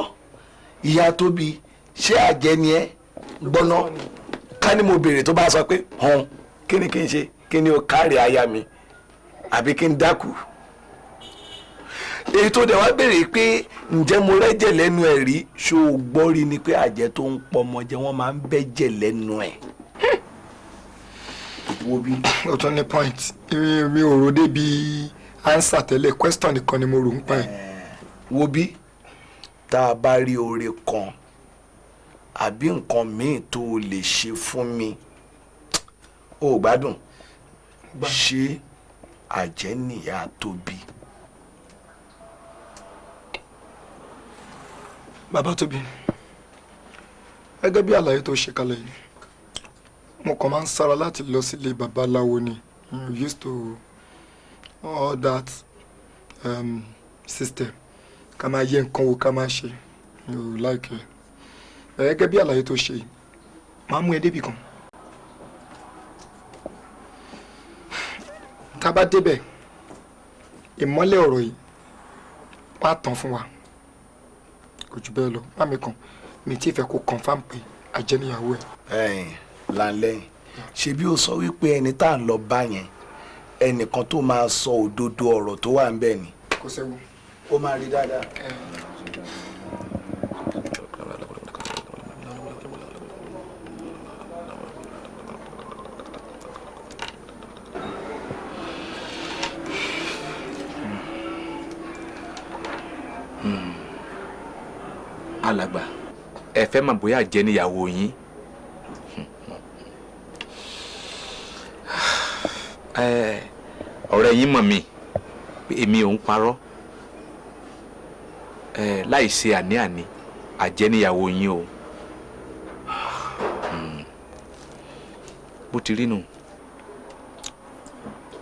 ìyá Tóbi ṣé àjẹ́ ni ẹ́ gbọ́ná ká ní mo béèrè tó bá sọ pé hàn kí ni kí n ṣe kí ni o kárí aya mi àbí kí n dákú. èyí tó dẹ̀ wá béèrè pé ǹjẹ́ mo rẹ́jẹ̀ lẹ́nu ẹ̀ rí ṣó o gbọ́ rí ni pé àjẹ́ tó ń pọmọ jẹ wọ́n máa ń bẹ́jẹ̀ lẹ́nu ẹ̀. wo bí. o tún ní point mi ò rò débi answer tẹ́lẹ̀ question nìkan ni mo rò ń pa ẹ̀. wo bí tá a bá rí oore kan àbí nǹkan míì tó o lè ṣe fún mi o ò gbádùn ṣé àjẹ́ nìyá Tóbi. bàbá Tóbi gẹ́gẹ́ bí àlàyé tó ṣe kalẹ̀ yìí mo kàn máa ń sára láti lọ sílé babaláwo ni we used to all that system ká máa yẹ nǹkan wo ká máa ṣe you like it gẹ́gẹ́ bí àlàyé tó ṣe yìí máa mú ẹ débì kan tá a bá débẹ̀ ìmọ́lẹ̀ ọ̀rọ̀ yìí wọ́n á tàn fún wa kò jù bẹ́ẹ̀ lọ má mi kàn mi tí ì fẹ́ kó confam pé àjẹ́ níyàwó ẹ̀. lálẹ́ ṣebí ó sọ wípé ẹni tá à ń lọ bá yẹn ẹnìkan tó máa sọ òdodo ọ̀rọ̀ tó wà ń bẹ̀ ni. kò sẹ́wọ́. ó máa rí dáadáa. alàgbà ẹ fẹ́ mọ̀ bóyá àjẹ́ níyàwó yín. ọ̀rẹ́ yín mọ̀ mi pé èmi ò ń parọ́ láì ṣe àní-àní àjẹ́ níyàwó yín o. bó ti rí nù.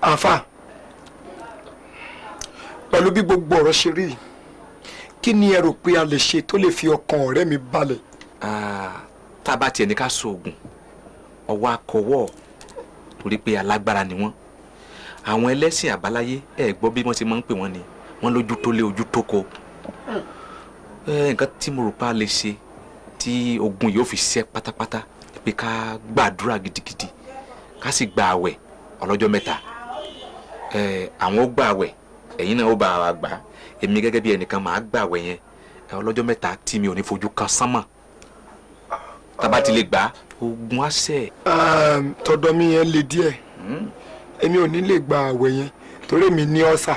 àfà pẹ̀lú bí gbogbo ọ̀rọ̀ ṣe rí kí ni ẹ rò pé a lè ṣe tó lè fi ọkàn ọ̀rẹ́ mi balẹ̀. tá a bá tiẹ̀ ní ká so oògùn ọwọ́ akọwọ́ torí pé alágbára ni wọ́n àwọn ẹlẹ́sìn àbáláyé ẹ gbọ́ bí wọ́n ti máa ń pè wọ́n ni wọ́n lójú tó lé ojú tó ko nǹkan tí mo rò pa lè ṣe tí ogun yóò fi ṣẹ́ pátápátá pé ká gbàdúrà gidigidi ká sì gba àwẹ̀ ọlọ́jọ́ mẹ́ta àwọn ó gba àwẹ̀ ẹ̀yin náà ó bá wa gbà èmi gẹ́gẹ́ bí ẹnìkan máa gba àwẹ̀ yẹn ọlọ́jọ́ mẹ́ta tí mi ò ní fojú kan sánmọ̀ tá bá ti lè gbà ogun àṣẹ. tọ̀dọ̀ mi yẹn le díẹ̀ èmi ò ní lè gba àwẹ̀ yẹn torí mi ní ọ̀sà.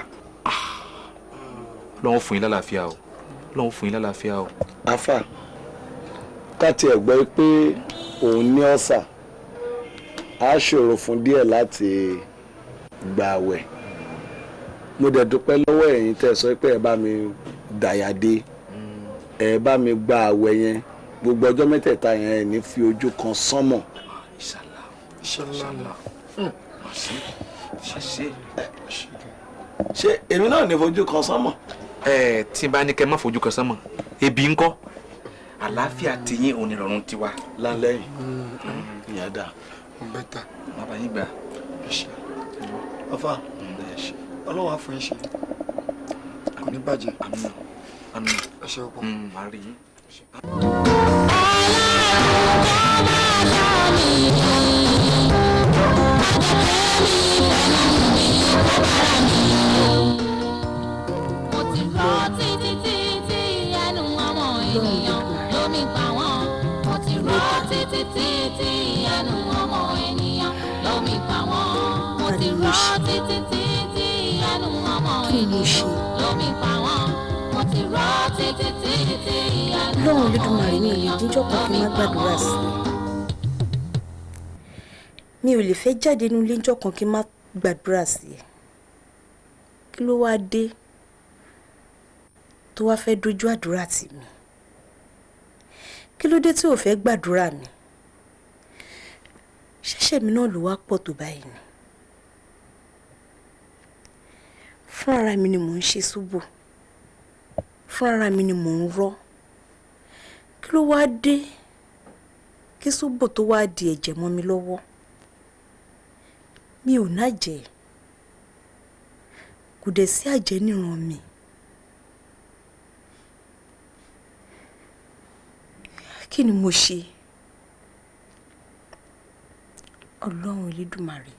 lọ́wọ́ fún yín lálàáfíà o lọ́wọ́ fún yín lálàáfíà o. afa ká tiẹ̀ gbọ́ pé òun ní ọ̀sà á ṣòro fún díẹ̀ láti gba àwẹ̀ mo dẹ̀ dúpẹ́ lọ́wọ́ ẹ̀yin tẹ́ sọ pé ẹ bá mi dàyàdé ẹ bá mi gba àwẹ̀ yẹn gbogbo ọjọ́ mẹ́tẹ̀ẹ̀ta yẹn ẹ ní fi ojú kan sánmọ̀. ṣé èmi náà ní fojú kan sánmọ̀. tí n bá ní kẹ́ má fojú kan sánmọ̀ ebi ńkọ́ àlàáfíà tiyín onírọ̀rùn tiwa. lálẹ́yìn ìyá dà. bẹ́tà. bàbá yín gbà. ọfà ọlọ́wà fún iṣẹ́ kò ní bàjẹ́. àmín. ẹ ṣe ọ̀pọ̀. màá rí yín. mo ti rọ́ títí títí ẹnu ọmọ ènìyàn lómi pa wọ́n. mo ti rọ́ títí títí ẹnu ọmọ ènìyàn lómi pa wọ́n. mo ti rọ́ títí títí ẹnu ọmọ ènìyàn lómi pa wọ́n. mo ti rọ́ títí títí ẹnu ọmọ ènìyàn lómi pa wọ́n. mi ò lè fẹ́ jáde nínú ilé ńjọ́ kan kí n má gbàdúrà sí i kí ló wáá dé tó wáá fẹ́ dojú àdúrà tì mí kí ló dé tí ò fẹ́ gbàdúrà mi ṣẹ̀ṣẹ̀ mi náà ló wá pọ̀ tó báyìí ni fún ara mi ni mò ń ṣe ṣubú fún ara mi ni mò ń rọ́ kí ló wáá dé kí sóbò tó wá di ẹ̀jẹ̀ mọ́ mi lọ́wọ́. Mi ò nájẹ̀, kò dẹ̀ sí àjẹ́ níran mi. Kí ni mo ṣe? Ọlọ́run Elédùmarè,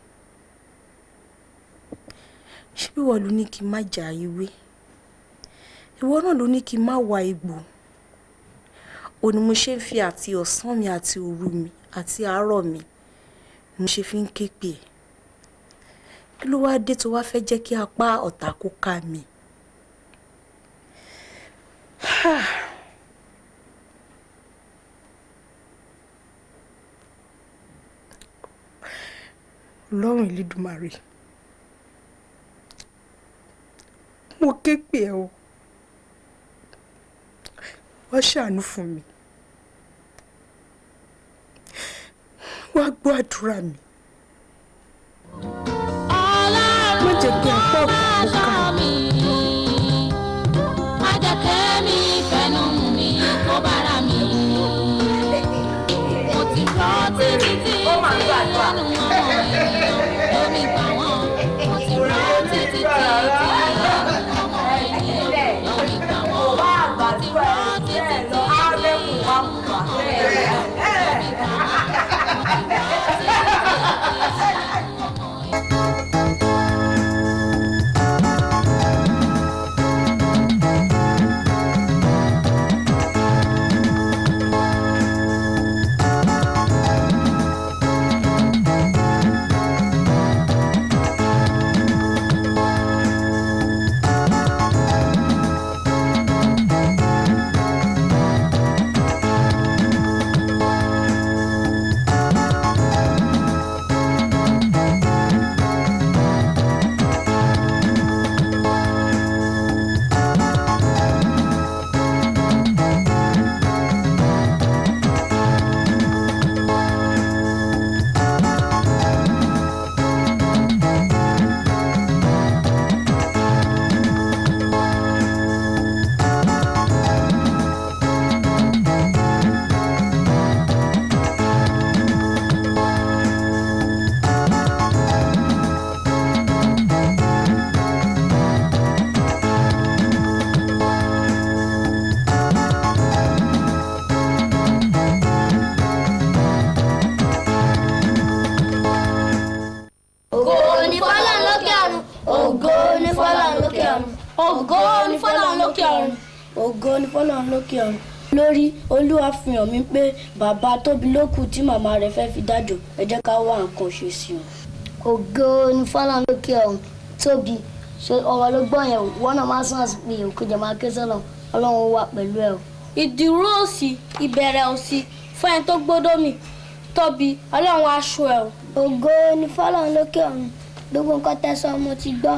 ṣé bí wọ́n ló ní kí n má jà ewé? Ìwọ náà ló ní kí n má wa egbò. Ó ní mo ṣe ń fi àti ọ̀sán mi àti òru mi àti àárọ̀ mi mo ṣe fi ń ké pè ẹ́. Kí ló wá dé tó wá fẹ́ jẹ́ kí apá ọ̀tá kó ká mi? Ọlọ́run Elédùmarè, mo ké pè ẹ́ o, wá ṣàánú fún mi, wá gbọ́ àdúrà mi. Má jẹ́ kí apá ọ̀tá kó ká mi. Má jẹ́ kẹ́mi fẹ́nu mi kó bára mi. Mo ti rọ́ títí tí ẹnu ọmọ èmi gbà wọ́n. Mo ti rọ́ títí tí ẹnu ọmọ èmi gbà wọ́n. Mo ti rọ́ títí tí ògo ni fọ́lọ́run lókè ọ̀run. Lórí Olúwa fi hàn mí pé bàbá Tóbi ló kù tí màmá rẹ̀ fẹ́ fi dájọ́, ẹ jẹ́ ká wá nǹkan ṣe sí i. Ògo ni fọ́lọ́run lókè ọ̀run. Tóbi ọ̀rọ̀ ló gbọ́ yẹn, wọ́n náà máa sàn àti pé òkè jẹ̀ máa ké sọ́nà, Ọlọ́run wà pẹ̀lú ẹ̀ o. Ìdúró òsì, ìbẹ̀rẹ̀ òsì fún ẹni tó gbọ́dọ̀ mi. Tóbi, Ọlọ́run aṣọ ẹ̀ o. Ògo ni fọ́lọ́run lókè ọ̀run. Gbogbo nǹkan tẹ́sán mo ti gbọ́,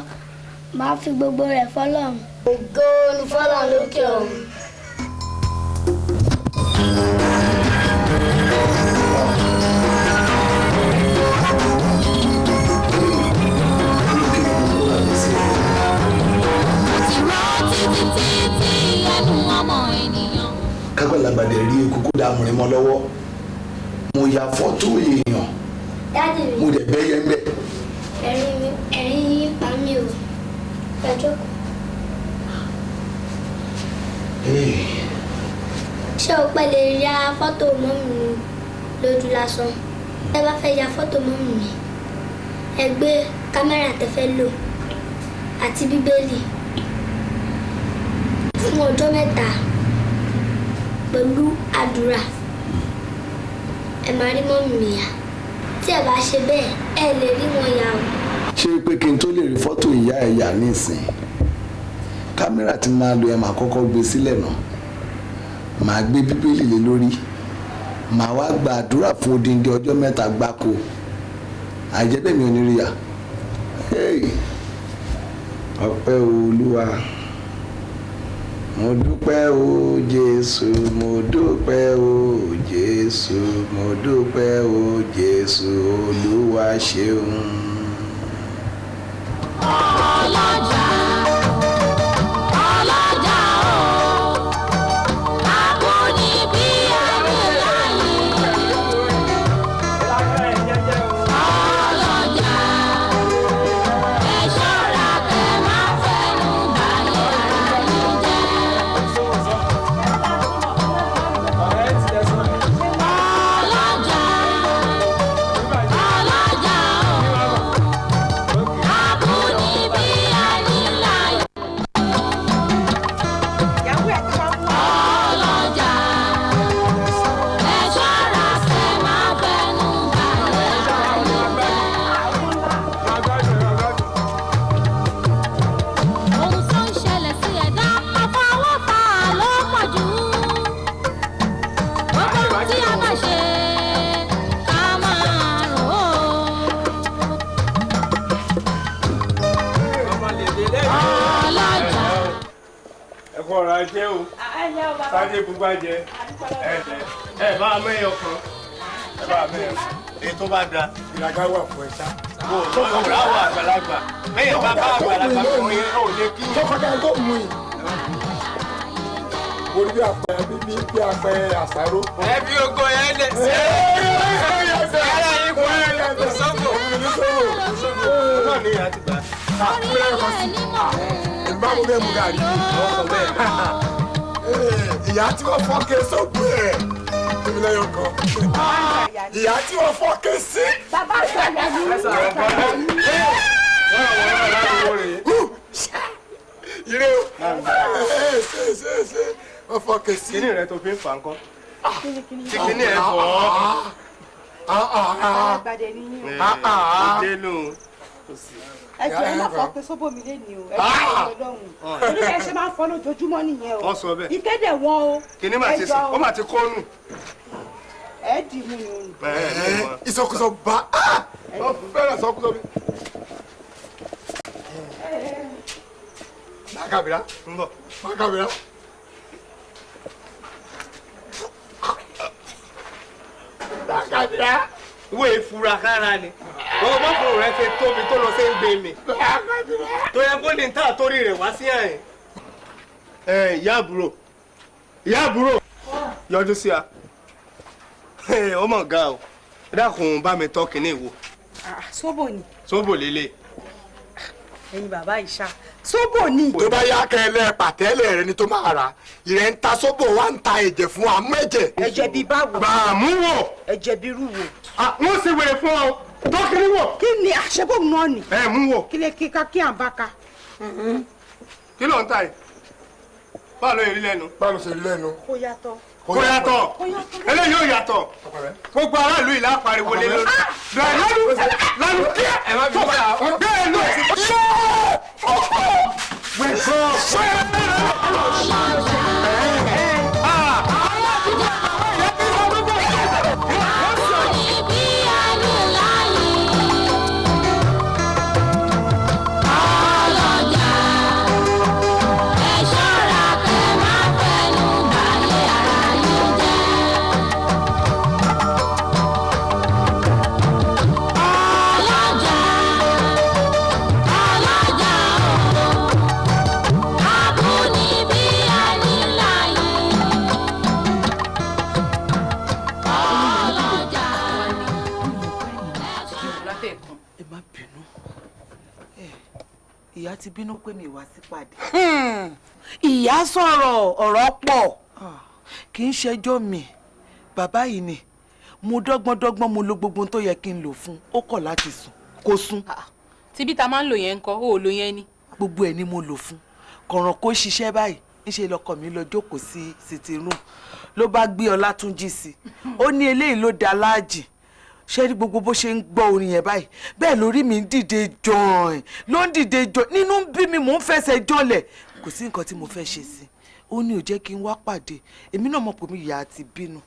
màá fi gbogbo rẹ̀ fọ́lọ́run. Ògo ni fọ́lọ́run lókè ọ̀run. kágbàlagbàdẹ rí kókó dààmú rẹ mọ́ lọ́wọ́ mo ya fọ́tò èèyàn mo dẹ̀ bẹ́ yẹn bẹ́. ẹ̀rín yín pa mí o ẹ jókòó. ṣé o pẹ́ lè ya fọ́tò mọ́mì mi lójú lásán? ẹ bá fẹ́ ya fọ́tò mọ́mì mi ẹ gbé kámẹ́rà tẹ́ fẹ́ lò àti bíbélì fún ọjọ́ mẹ́ta pẹ̀lú àdúrà ẹ máa rí mọ́mì mi yá. tí ẹ bá ṣe bẹ́ẹ̀ ẹ lè rí wọn yá o. ṣé pé kí n tó lè rí fọ́tò ìyá ẹ̀ yà nísìn kámẹ́rà tí máa lo ẹ máa kọ́kọ́ gbé sílẹ̀ náà màá gbé bíbélì lé lórí màá wá gba àdúrà fún odindi ọjọ́ mẹ́ta gbáko àjẹ́bẹ̀ mi ò ní rí ya. ọpẹ́ Olúwa mo dúpẹ́ o Jésù mo dúpẹ́ o Jésù mo dúpẹ́ o Jésù Olúwa ṣeun. ọlọ́jà ọlọ́jà o àbúni bí ẹni láyé bàjẹ́ o sáde bú bàjẹ́ ẹ bá a mẹ́yọ kan ẹ bá a mẹ́yọ èyí tó bá da ìlàgá wà fún ẹ sá. wo lọ́kọ̀ rà wà àgbàlagbà mẹ́yìn bá bá àgbàlagbà fún yẹn ó lè kí. tọ́kọ̀dá tó mú yìí mo rí bí àpẹẹrẹ bí àpẹẹrẹ àṣàrò. ẹ fi ogo yẹn lẹ. ẹ̀rọ yìí kún ẹ̀ sọ́kò. náà ní ìyá ti gbà. ìgbà wo bẹ́ẹ̀ mú gàrí. ìyá tí wọ́n fọ́ ké sóògùn ẹ̀ tóbi lẹ́yìn kan. ìyá tí wọ́n fọ́ ké sí. bàbá àgbàlá ni ire o ṣe wọ́n fọ́ ké sí. kíní rẹ tó fi ń fà ń kọ́. kíní ẹ fọ́. àgbàdẹ ni yín o. dénú. ẹjọ ẹ náà fọ pé sóbò mi lé ní o ẹ jẹ́ Ọlọ́run torí ẹ ṣe máa ń fọ lójoojúmọ́ nìyẹn o. wọ́n sọ bẹ́ẹ̀. ìkéde wọn o. kíní máa ti sìn ó máa ti kó nù. ẹ dì mú ni o. ìsọkúsọ bá wọ́n fẹ́ràn sọkúsọ mi. Makabira ń bọ̀ Makabira. Makabira. wo ìfura kára ni wọn bá fún rẹ ṣe tóbi tó lọ sí ń gbé mi tó yẹ kó ní ta torí rẹ wá sí àyìn. ìyá àbúrò yọjú sí a ó mọ̀ ga o dákun bá mi tọ́ kínní ìwò. sóbò ni. sóbò lélẹ̀. ẹ̀yin bàbá ìṣá sóbò ni. tó bá yá kẹlẹ pàtẹ́lẹ̀ rẹ ni tó máa rà ìrẹ́ ń ta sóbò wá ń ta ẹ̀jẹ̀ fún wa mú ẹ̀jẹ̀. ẹ̀jẹ̀ bíi báwo. bàámú wò. ẹ̀jẹ̀ bíi rú wò. wọ́n sì wèrè fún ọ tọ́kìrì wò. kí ni àṣebò náà ni. ẹ mú wò. kí lè kíka kí à ń bá ka. kí ló ń ta yìí báwo ló yẹ rí lẹ́nu. báwo ló ṣe rí lẹ́nu. kó yàtọ̀. kó yàtọ̀ eléyìí ò yàtọ̀ gbogbo aráàlú yìí lápariwo lé lórí. lọ́nu kí ẹ má bí wọ́n bẹ́ẹ̀ ló ṣe. ìyá ti bínú pé mi wá sípàdé. ìyá sọ̀rọ̀ ọ̀rọ̀ pọ̀. kì í ṣẹjọ́ mi bàbá yìí ni mo dọ́gbọ́n mo lo gbogbo ohun tó yẹ kí n lò fún ó kọ̀ láti sùn kó sùn. tíbi ta máa ń lò yẹn ń kọ́ ó lò yẹn ni. gbogbo ẹ̀ ni mo lò fún kọ̀ràn kó ṣiṣẹ́ báyìí ńṣe lọkọ mi lọ jókòó sí sitting room ló bá gbé Ọlátúnjí sí ó ní eléyìí ló dá láàjì ṣé rí gbogbo bó ṣe ń gbọ́ orin yẹn báyìí bẹ́ẹ̀ lórí mi ń dìde jọ̀ọ̀n ló ń dìde jọ̀ọ̀n nínú ń bí mi mò ń fẹsẹ̀ jọlẹ̀ kò sí nǹkan tí mo fẹ́ ṣe sí ó ní ò jẹ́ kí n wá pàdé èmi náà mọ̀ pé mi yà á ti bínú.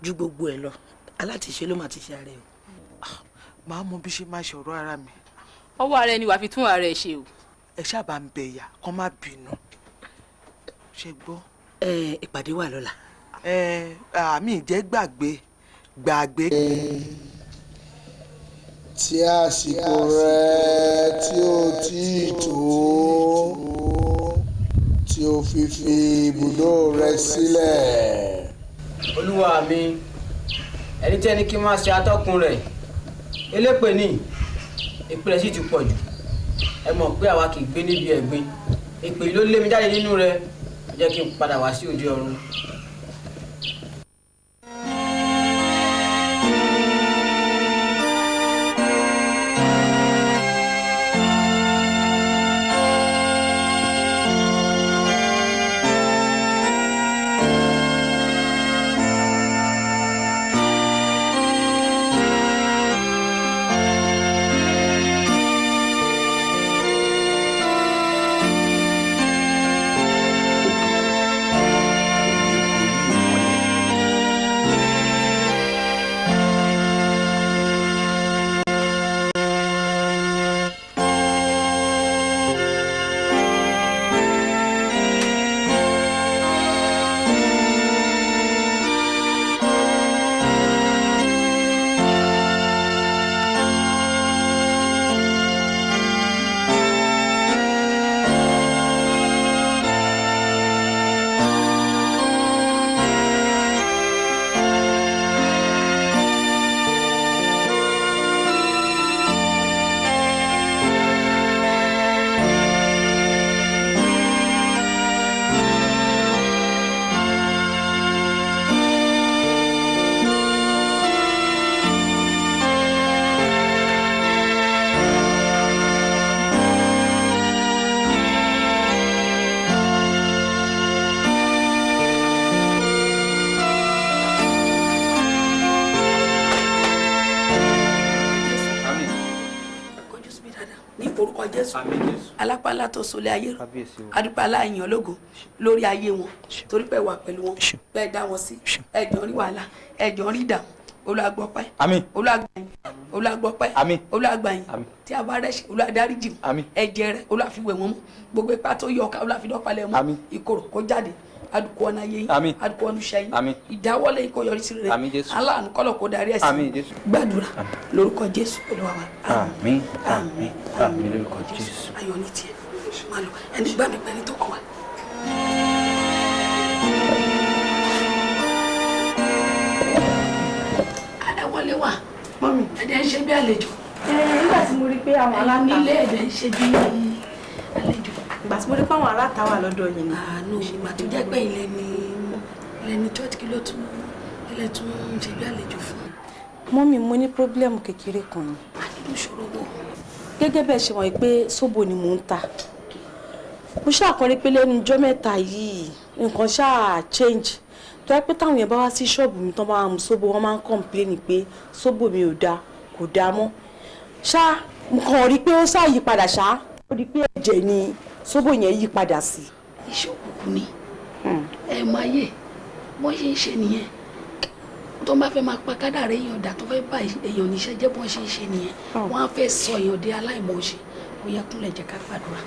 ju gbogbo ẹ lọ alátiṣe ló máa ti ṣe ààrẹ o. màá mọ bí ṣe máa ṣọ̀rọ̀ ara mi. ọwọ́ ara ẹni wàá fi tún ara ẹ ṣe o. ẹ ṣáàbà ń bẹ ìyá kán má bínú ṣe gbọ́. ìpàdé wà lọ́la. àmì ìjẹ́ gbàgbé. tí àsìkò rẹ tí ó tí ì tó tí ó fi ibùdó rẹ sílẹ̀. olúwa mi ẹni tí ẹni kí n máa ṣe atọ́kùn rẹ̀ elépè ní ìpìlẹ̀ sì ti pọ̀ jù ẹ mọ̀ pé àwa kì í gbé níbi ẹ̀gbin ìpè ló lé mi jáde nínú rẹ̀ jẹ́ kí n padà wá sí òde ọ̀run. lórúkọ Jésù alápálá tó solé ayé rọ adúpẹ́ aláìyàn lógo lórí ayé wọn torí pé wà pẹ̀lú wọn bẹ́ẹ̀ dá wọn sí ẹ̀jọ̀ rí wàhálà ẹ̀jọ̀ rí ìdààmú olùgbọ́pẹ́ olùgbọ́pẹ́ olùgbàyìn tí a bá rẹ́ṣẹ̀ olùdaríjì ẹ̀jẹ̀ rẹ̀ olùàfiwẹ̀ wọn mú gbogbo ipá tó yọ ọ̀ka olùàfidọ́palẹ̀ mú ìkorò kó jáde adùkú ọ̀nà ayé yín adùkú ọ̀nà iṣẹ́ yín ìdáwọ́lé kó yọrí sí rere aláàánú kọ́lọ̀ kó darí ẹ̀sìn gbàdúrà lórúkọ Jésù Olúwa wa àmín àmín àmín lórúkọ Jésù. ayọ̀ ní tiẹ̀ máa lọ ẹni gbà mí pẹ́ni tó kọ́ wa. ẹ wọlé wá mọ́mí ẹ̀dẹ̀ ń ṣe bí àlejò. nígbà tí mo rí pé àwọn aláta nílé ẹ̀dẹ̀ ń ṣe bí àlejò. ìgbà tí mo rí pé àwọn aláta wà lọ́dọ̀ yìí ni. àánú ìgbà tó jẹ́ pé ilẹ̀ ní church kí ló tún ilẹ̀ tún ń ṣe bí àlejò fún. mọ́mí mo ní pírọ́blẹ́mù kékeré kan ni. àdínú ṣòro wò. gẹ́gẹ́ bẹ́ẹ̀ ṣe wọ̀nyí pé sóbò ni mò ń ta mo ṣàkọrí pé lẹ́nu ọjọ́ mẹ́ta yìí nǹkan ṣáà change tó yẹ pé táwọn yẹn bá wá sí ṣọ́ọ̀bù mi tán bá wà mú sóbò wọ́n máa ń kọ̀ǹpléènì pé sóbò mi ò dáa kò dáa mọ́ ṣá nǹkan rí pé ó ṣáà yí padà ṣá ó di pé ẹ̀jẹ̀ ni sóbò yẹn yí padà sí. iṣẹ́ òkùnkùn ni ẹ máa yẹ wọ́n ṣe ń ṣe nìyẹn tó bá fẹ́ máa pa kádàrá èèyàn dà tó fẹ́ bá èèyàn níṣẹ́ jẹ́ bọ́n ṣe ń ṣe nìyẹn wọ́n á fẹ́ sọ èèyàn di aláìmọ̀ọ́ṣe ó yẹ kúnlẹ̀ jẹ́ ká gbàdúrà.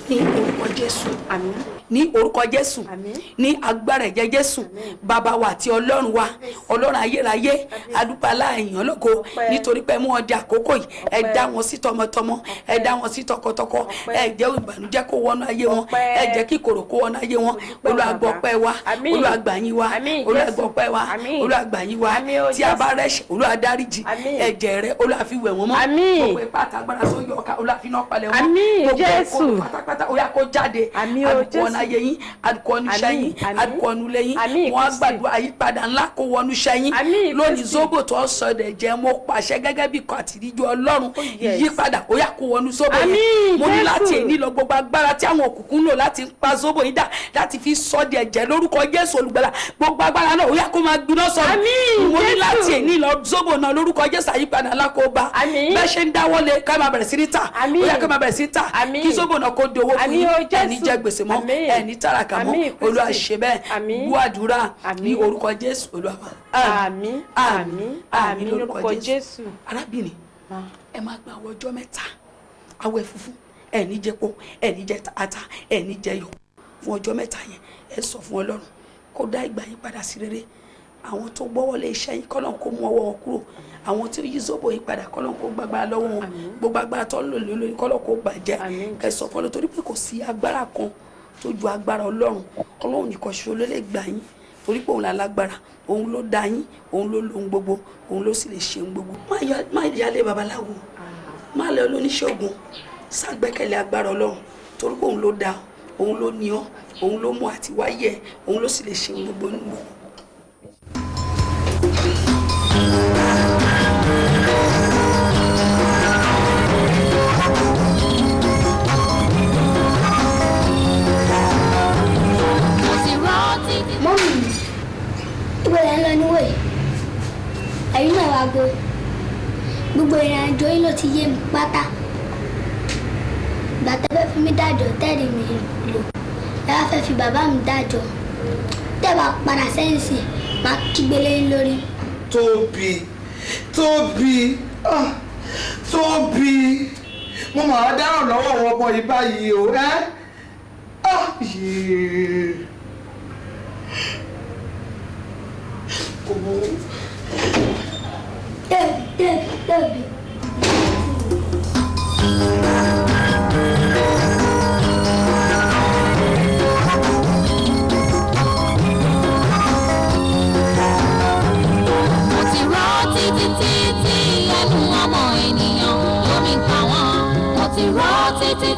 ní orúkọ Jésù àmín ní orúkọ Jésù ní agbára ẹ̀jẹ̀ Jésù bàbá wa àti Ọlọ́run wa Ọlọ́run ayérayé adúpẹ́ aláìyàn lógo nítorí pé mú wọn di àkókò yìí ẹ dá wọn sí tọmọtọmọ ẹ dá wọn sí tọkọtọkọ ẹ jẹ́ ìbànújẹ́ kó wọnú ayé wọn ẹ jẹ́ kí ìkorò kó wọnú ayé wọn olùgbọ́pẹ́ wa olùgbàyìn wa olùgbọ́pẹ́ wa olùgbàyìn wa tí a bá rẹ́ṣẹ̀ olùdáríjì ẹ̀jẹ̀ rẹ̀ olùàfiwẹ̀ wọn mọ́ gbogbo ipá àtàgbára tó yọ ọ̀ka olùàfinàpalẹ̀ wọn gbogbo ìkorò pátápátá ó yá kó jáde àdùkọ́ ayé yín àdùkọ́ ọ̀nù iṣẹ́ yín àdùkọ́ ọ̀nù lẹ́yìn wọ́n á gbàdúrà àyípadà ńlá kó wọnú iṣẹ́ yín lónìí Zobo tó sọ ẹ̀dẹ̀ jẹ́ mo pàṣẹ gẹ́gẹ́ bí ikọ̀ àtìríjú Ọlọ́run ìyípadà ó yá kó wọnú Zobo yẹn mo ní láti èní lọ gbogbo agbára tí àwọn òkùnkùn lò láti pa Zobo yìí dà láti fi sọ di ẹ̀jẹ̀ lórúkọ Jésù olùgbàlà gbogbo agbára náà ó yá kó máa gbiná sọ mo ní láti èní lọ Zobo náà lórúkọ Jésù àyípadà ńlá kó bá bẹ́ẹ̀ ṣe ń dáwọ́lé ká máa bẹ̀rẹ̀ sí ní tà ó yá ká máa bẹ̀rẹ̀ sí ní tà kí Zobo náà kó dowó fún yín ẹni jẹ gbèsè mọ́ ẹni tàràkà mọ́ Olúwa ṣe bẹ́ẹ̀ gbọ́ àdúrà ní orúkọ Jésù Olúwa àmín àmín àmín lórúkọ Jésù. arábìnrin ẹ máa gba àwọn ọjọ́ mẹ́ta àwẹ̀ funfun ẹni jẹpo ẹni jẹ ata ẹni jẹyọ fún ọjọ́ mẹ́ta yẹn ẹ sọ fún Ọlọ́run kó dá ìgbà yín padà sí rere àwọn tó gbọ́wọ́lé iṣẹ́ yín kọ́lọ́n kó mú ọwọ́ wọn kúrò àwọn tí ó yí Zobo yìí padà kọ́lọ́n kó gbàgbára lọ́wọ́ wọn gbogbo agbára tó ń lò lórí kọ́lọ́n kó bàjẹ́ ẹ sọ fún Ọlọ́run torí pé kò sí agbára kan tó ju agbára Ọlọ́run nìkan ṣoṣo ló lè gbà yín torí pé òun là lágbára òun ló dá yín òun ló lo ohun gbogbo òun ló sì lè ṣe ohun gbogbo má yálé babaláwo má lẹ olóníṣègùn ságbẹ́kẹ̀lé agbára Ọlọ́run torí pé òun ló dá òun ló ní ọ òun ló mú àti wáyé òun ló sì lè ṣe ohun gbogbo nínú. mọ́mí ìbọ̀lẹ̀ ń lọ níwèé ẹ̀yin náà wá go gbogbo ìrìn àjò yín ló ti yé mi pátá bàtà fẹ́ fi mí dájọ́ tẹ́rì mi lò ẹ wá fẹ́ fi bàbá mi dájọ́ tẹ́bà padà sẹ́yìn sí máa kígbe lẹ́yìn lórí. Tóbi mo máa dáràn lọ́wọ́ àwọn ọmọ yìí báyìí o Tóbi.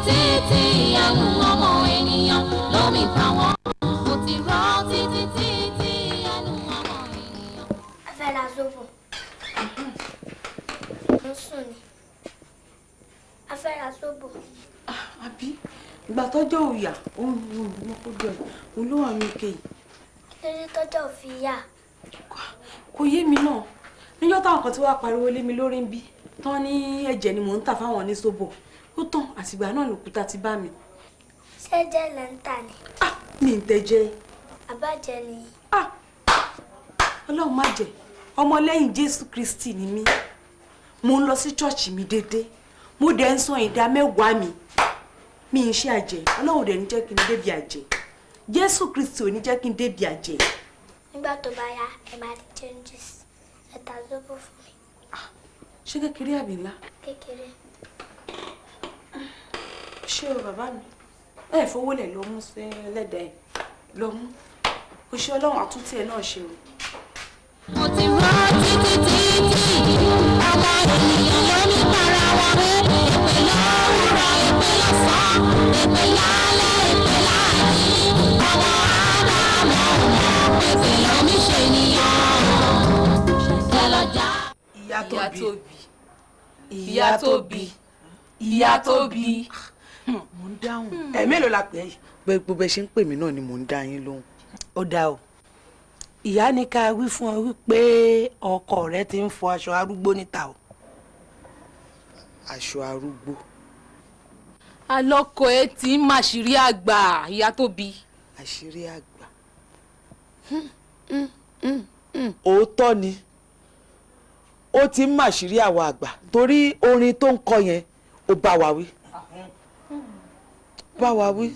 Títí ẹnu ọmọ ènìyàn lómi pa wọ́n. Mo ti rọ́ títí ẹnu ọmọ ènìyàn. A fẹ́ ra Zobo. Mo sùn ni. A fẹ́ ra Zobo. Àbí ìgbà tọ́jọ́ òòyà òun kò jọ òun ló wà ní òkè yìí. Lórí tọ́jọ́ òfin yá. Kò yé mi náà níjọ́ táwọn kan tí wàá pariwo lé mi lórí ń bí tán ní ẹ̀jẹ̀ ni mò ń tà fáwọn oníṣòbò ó tán àtìgbà náà lòkúta ti bá mi. ṣẹ́jẹ́ lẹ́ ń tà ni. mi ń tẹ́jẹ́. àbájẹ ni. ọlọ́run má jẹ́ ọmọlẹ́yìn jésù kristi ni mí mo ń lọ sí ṣọ́ọ̀ṣì mi déédéé mo dẹ̀ ń san ìdá mẹ́wàá mi ń ṣe àjẹ́ ọlọ́run dẹ̀ ní jẹ́ kí n débi àjẹ́ jésù kristi ò ní jẹ́ kí n débi àjẹ́. nígbà tó bá yá ẹ máa di changes ẹ ta zobo fún mi. ṣé kékeré àbí ńlá. kékeré. ṣé o bàbá mi ẹ fowó lẹ̀ lọ mú sí ẹlẹ́dàá ẹ lọ mú o ṣe ọlọ́run àtúntì ẹ náà ṣe o. mo ti rán títí ọmọ ènìyàn ló ní para wọn èpè lówùúrọ̀ èpè lọ́sàn-án èpè lálẹ́ èpè láàyè ọmọ ádámọ̀ ọmọ pèsè lómi ṣe nìyàn kẹlọjà. ìyá tó bí ìyá tó bí. mo ń dáhùn. mélòó la pè é yìí. gbogbo bẹ ṣe ń pè mí náà ni mò ń dá yín lóhùn. ó dáa o ìyá ní ká wí fún ọ wípé ọkọ rẹ ti ń fọ aṣọ arúgbó níta o. aṣọ arúgbó. alọ́kọ̀ ẹ ti ń màṣírí àgbà ìyá tó bí. àṣírí àgbà. òótọ́ ni ó ti ń màṣírí àwa àgbà torí orin tó ń kọ yẹn ó bá wa wí. bá wa wí.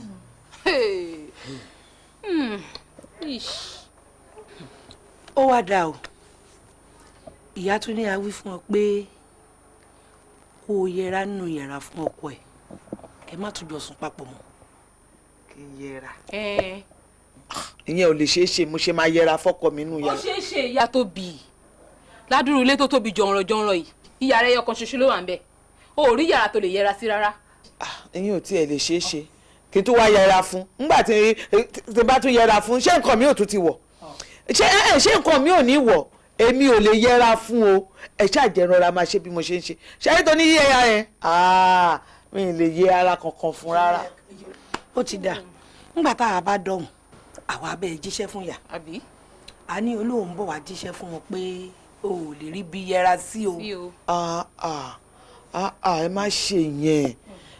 ó wá dáa o ìyá tún ní a wí fún ọ pé kó o yẹra nínú yàrá fún ọkọ ẹ má tún jọ sùn papọ̀ mọ́. kí n yẹra. ìyẹn ò lè ṣeé ṣe mo ṣe máa yẹra fọ́kọ mi nínú ó yàrá. ṣeé ṣe ìyá tó bí i ládùúrú ilé tó tóbi jọ̀nrọ̀jọ̀nrọ̀ yìí ìyàrá ẹyọ kan ṣoṣo ló wà ń bẹ̀ o ò rí yàrá tó lè yẹra sí rárá. ìyẹn ò tiẹ̀ lè ṣeé ṣe kí n tó wá yẹra fún nígbà tí bá tún yẹra fún ṣé nǹkan mi ò tún ti wọ̀ ṣé nǹkan mi ò ní wọ̀ èmi ò lè yẹra fún o ẹ ṣàjẹrọra máa ṣe bí mo ṣe ń ṣe ṣáyé tó ní yíyẹra yẹn mi ì lè yẹ ara kankan fún rárá. ó ti dà nígbà tá a bá dọ̀hùn àwa abẹ́ jíṣẹ́ fún yà a ní olóhùn bọ̀ wá jíṣẹ́ fún wọn pé o ò lè rí bí yẹra sí o. ẹ má ṣe yẹn